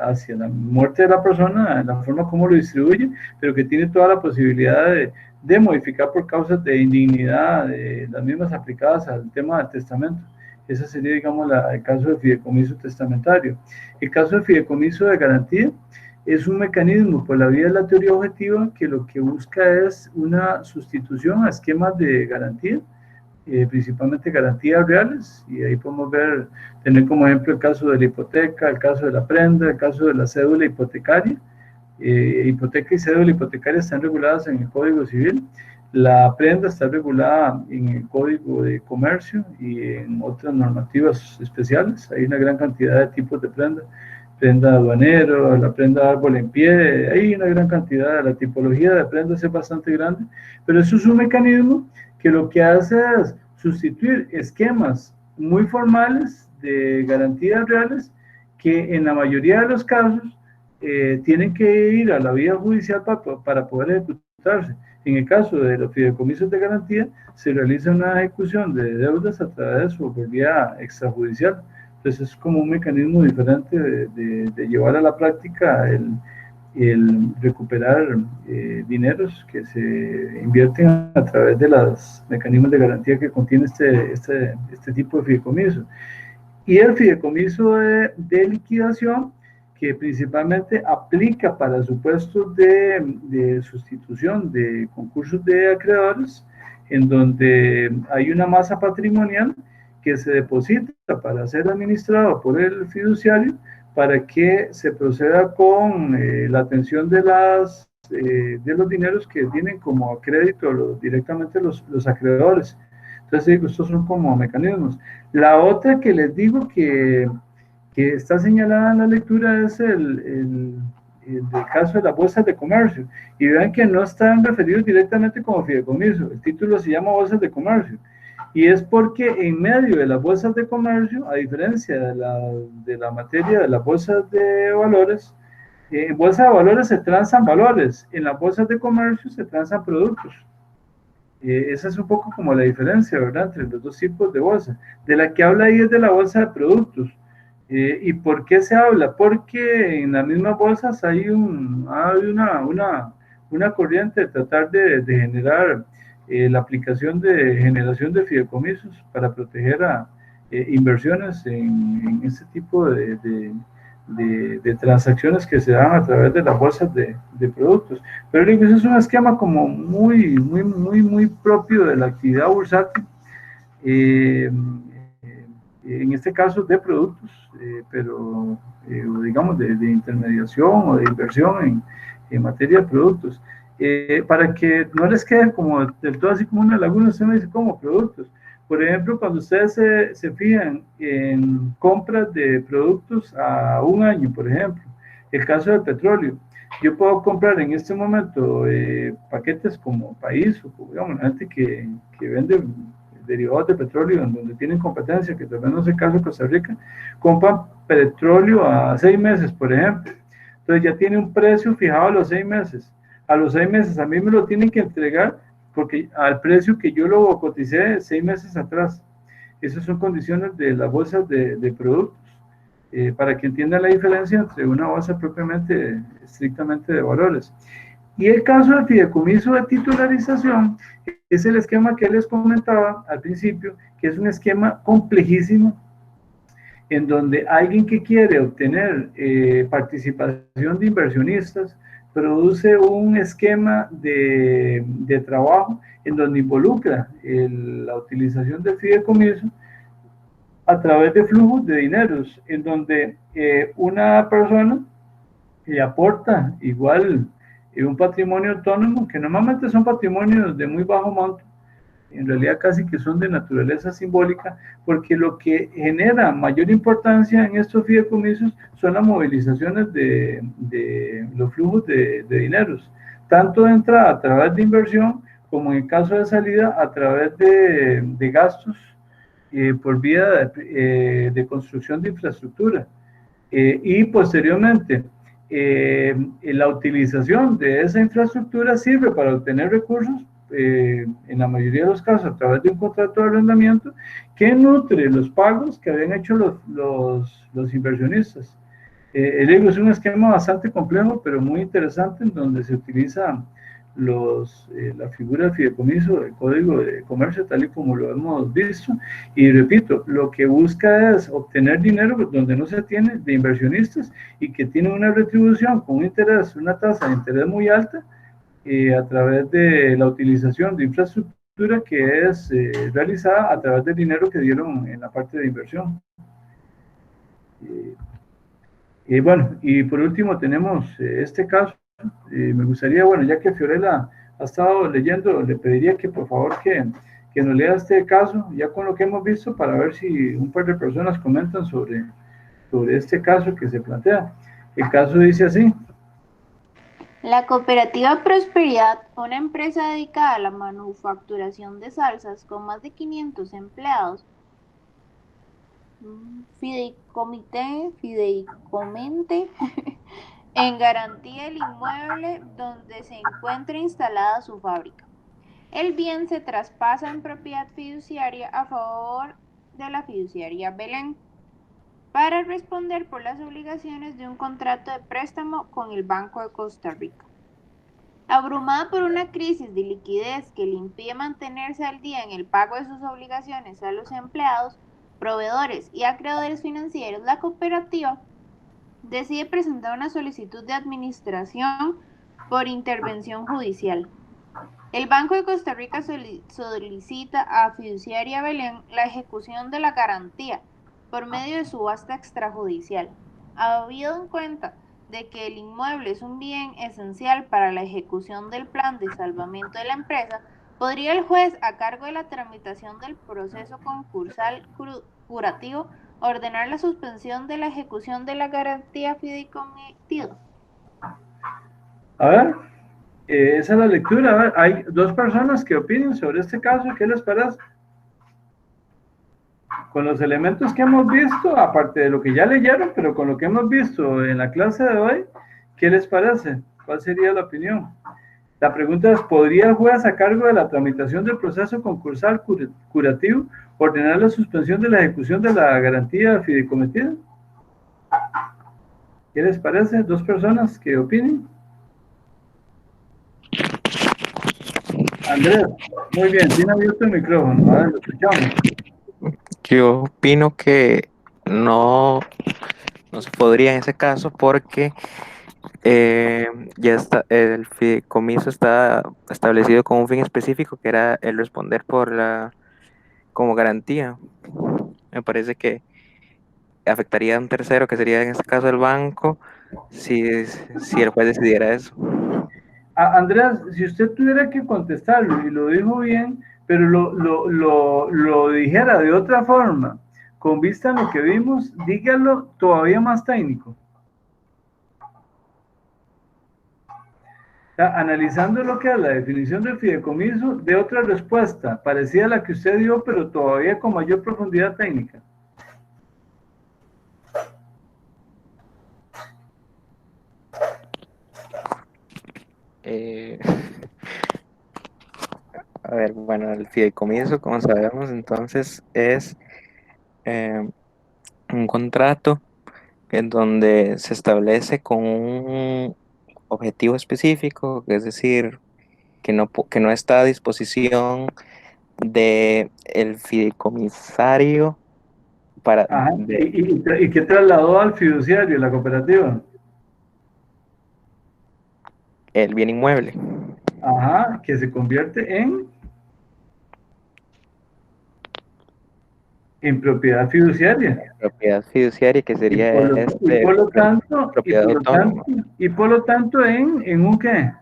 S1: hacia la muerte de la persona, la forma como lo distribuye, pero que tiene toda la posibilidad de modificar por causas de indignidad, las mismas aplicadas al tema del testamento. Ese sería, digamos, el caso del fideicomiso testamentario. El caso del fideicomiso de garantía es un mecanismo por la vía de la teoría objetiva que lo que busca es una sustitución a esquemas de garantía, principalmente garantías reales, y ahí podemos tener como ejemplo el caso de la hipoteca, el caso de la prenda, el caso de la cédula hipotecaria. Hipoteca y cédula hipotecaria están reguladas en el Código Civil. La prenda está regulada en el Código de Comercio y en otras normativas especiales. Hay una gran cantidad de tipos de prenda. Prenda aduanero, la prenda árbol en pie, hay una gran cantidad. La tipología de prendas es bastante grande, pero eso es un mecanismo que lo que hace es sustituir esquemas muy formales de garantías reales que en la mayoría de los casos tienen que ir a la vía judicial para poder ejecutarse. En el caso de los fideicomisos de garantía, se realiza una ejecución de deudas a través o por vía extrajudicial. Entonces es como un mecanismo diferente de llevar a la práctica el recuperar dineros que se invierten a través de los mecanismos de garantía que contiene este tipo de fideicomiso. Y el fideicomiso de liquidación, que principalmente aplica para supuestos de sustitución de concursos de acreedores, en donde hay una masa patrimonial que se deposita para ser administrado por el fiduciario para que se proceda con la atención de los dineros que tienen como crédito directamente los acreedores. Entonces, estos son como mecanismos. La otra que les digo que está señalada en la lectura es el caso de las bolsas de comercio. Y vean que no están referidos directamente como fideicomiso. El título se llama bolsas de comercio. Y es porque en medio de las bolsas de comercio, a diferencia de la materia de las bolsas de valores, en bolsas de valores se transan valores, en las bolsas de comercio se transan productos. Esa es un poco como la diferencia, ¿verdad?, entre los dos tipos de bolsa. De la que habla ahí es de la bolsa de productos. ¿Y por qué se habla? Porque en las mismas bolsas hay una corriente de tratar de generar la aplicación de generación de fideicomisos para proteger a inversiones en este tipo de transacciones que se dan a través de las bolsas de productos. Pero digo, eso es un esquema como muy propio de la actividad bursátil, en este caso de productos, pero digamos de intermediación o de inversión en materia de productos. Para que no les quede como del todo así como una laguna, usted me dice como productos. Por ejemplo, cuando ustedes se fijan en compras de productos a un año, por ejemplo, el caso del petróleo, yo puedo comprar en este momento paquetes como país, o como, digamos, la gente que vende derivados de petróleo, en donde tienen competencia, que tal vez no es el caso de Costa Rica, compran petróleo a 6 meses, por ejemplo. Entonces ya tiene un precio fijado a los 6 meses. A los 6 meses a mí me lo tienen que entregar porque al precio que yo lo coticé 6 meses atrás. Esas son condiciones de las bolsas de productos, para que entiendan la diferencia entre una bolsa propiamente, estrictamente de valores. Y el caso del fideicomiso de titularización es el esquema que les comentaba al principio, que es un esquema complejísimo, en donde alguien que quiere obtener participación de inversionistas produce un esquema de trabajo en donde involucra la utilización del fideicomiso a través de flujos de dineros, en donde una persona aporta igual un patrimonio autónomo, que normalmente son patrimonios de muy bajo monto, en realidad casi que son de naturaleza simbólica, porque lo que genera mayor importancia en estos fideicomisos son las movilizaciones de los flujos de dineros, tanto de entrada a través de inversión, como en el caso de salida a través de gastos por vía de construcción de infraestructura. Y posteriormente, la utilización de esa infraestructura sirve para obtener recursos, en la mayoría de los casos a través de un contrato de arrendamiento que nutre los pagos que habían hecho los inversionistas. Es un esquema bastante complejo, pero muy interesante, en donde se utiliza la figura de fideicomiso del Código de Comercio, tal y como lo hemos visto. Y repito, lo que busca es obtener dinero donde no se tiene de inversionistas y que tienen una retribución con un interés, una tasa de interés muy alta, a través de la utilización de infraestructura que es realizada a través del dinero que dieron en la parte de inversión. Bueno, y por último tenemos este caso. Me gustaría, bueno, ya que Fiorella ha estado leyendo, le pediría que por favor que nos lea este caso, ya con lo que hemos visto, para ver si un par de personas comentan sobre este caso que se plantea. El caso dice así:
S3: La cooperativa Prosperidad, una empresa dedicada a la manufacturación de salsas con más de 500 empleados, fideicomente, en garantía el inmueble donde se encuentra instalada su fábrica. El bien se traspasa en propiedad fiduciaria a favor de la fiduciaria Belén para responder por las obligaciones de un contrato de préstamo con el Banco de Costa Rica. Abrumada por una crisis de liquidez que le impide mantenerse al día en el pago de sus obligaciones a los empleados, proveedores y acreedores financieros, la cooperativa decide presentar una solicitud de administración por intervención judicial. El Banco de Costa Rica solicita a Fiduciaria Belén la ejecución de la garantía por medio de subasta extrajudicial. Habido en cuenta de que el inmueble es un bien esencial para la ejecución del plan de salvamento de la empresa, podría el juez, a cargo de la tramitación del proceso concursal curativo, ordenar la suspensión de la ejecución de la garantía fideicomitida.
S1: A ver, esa es la lectura. A ver, hay dos personas que opinen sobre este caso. ¿Qué les parece? Con los elementos que hemos visto, aparte de lo que ya leyeron, pero con lo que hemos visto en la clase de hoy, ¿qué les parece? ¿Cuál sería la opinión? La pregunta es: ¿podría el juez, a cargo de la tramitación del proceso concursal curativo, ordenar la suspensión de la ejecución de la garantía fideicomitida? ¿Qué les parece? Dos personas que opinen. Andrés, muy bien, tiene abierto el micrófono. A ver, lo escuchamos.
S6: Yo opino que no se podría en ese caso porque ya está, el fideicomiso está establecido con un fin específico, que era el responder como garantía. Me parece que afectaría a un tercero, que sería en este caso el banco, si el juez decidiera eso.
S1: Andrés, si usted tuviera que contestarlo, y lo dijo bien, pero lo dijera de otra forma, con vista a lo que vimos, dígalo todavía más técnico. O sea, analizando lo que es la definición del fideicomiso, de otra respuesta, parecida a la que usted dio, pero todavía con mayor profundidad técnica.
S6: A ver, bueno, el fideicomiso, como sabemos, entonces es un contrato en donde se establece con un objetivo específico, es decir, que no está a disposición de el fideicomisario para
S1: Ajá. ¿Y qué trasladó al fiduciario, la cooperativa?
S6: el bien inmueble.
S1: Ajá, que se convierte en propiedad fiduciaria.
S6: Propiedad fiduciaria que
S1: Y
S6: sería
S1: por lo tanto,
S6: propiedad autónoma.
S1: en un qué?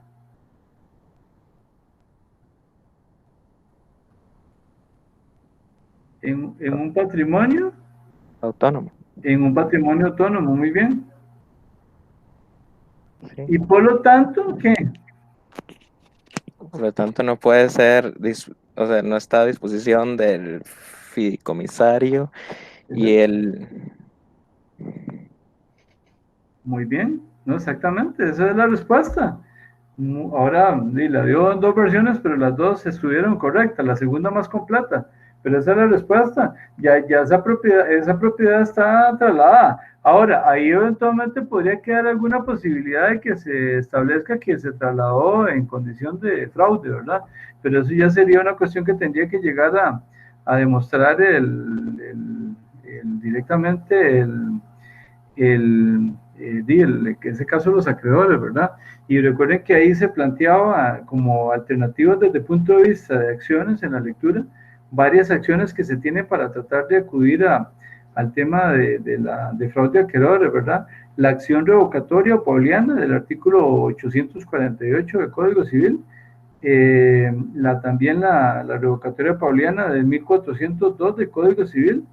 S1: En un patrimonio,
S6: Autónomo.
S1: en un patrimonio autónomo, muy bien.
S6: Sí.
S1: Y por lo tanto, ¿qué?
S6: Por lo tanto, no puede ser, o sea, no está a disposición del fideicomisario y
S1: Muy bien, ¿no? Exactamente, esa es la respuesta. Ahora, la dio en dos versiones, pero las dos estuvieron correctas, la segunda más completa, pero esa es la respuesta. Ya esa propiedad está trasladada. Ahora, ahí eventualmente podría quedar alguna posibilidad de que se establezca que se trasladó en condición de fraude, ¿verdad? Pero eso ya sería una cuestión que tendría que llegar a demostrar directamente en ese caso los acreedores, ¿verdad? Y recuerden que ahí se planteaba como alternativas desde el punto de vista de acciones en la lectura, varias acciones que se tienen para tratar de acudir al tema de fraude a acreedores, ¿verdad? La acción revocatoria o pauliana del artículo 848 del Código Civil, también la revocatoria pauliana del 1402 del Código Civil,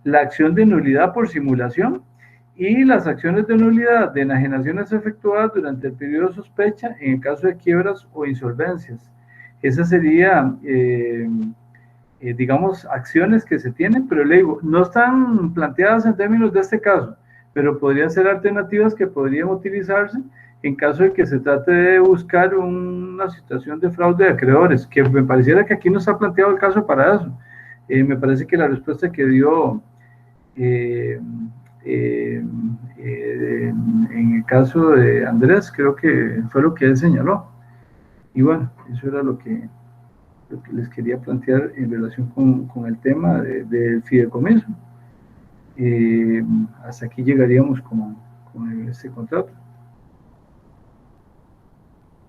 S1: la acción de nulidad por simulación y las acciones de nulidad de enajenaciones efectuadas durante el periodo de sospecha en el caso de quiebras o insolvencias. Esas serían, digamos, acciones que se tienen, pero le digo, no están planteadas en términos de este caso, pero podrían ser alternativas que podrían utilizarse en caso de que se trate de buscar una situación de fraude de acreedores, que me pareciera que aquí no está planteado el caso para eso. Me parece que la respuesta que dio en el caso de Andrés, creo que fue lo que él señaló. Y bueno, eso era lo que les quería plantear en relación con el tema del fideicomiso. Hasta aquí llegaríamos con este contrato.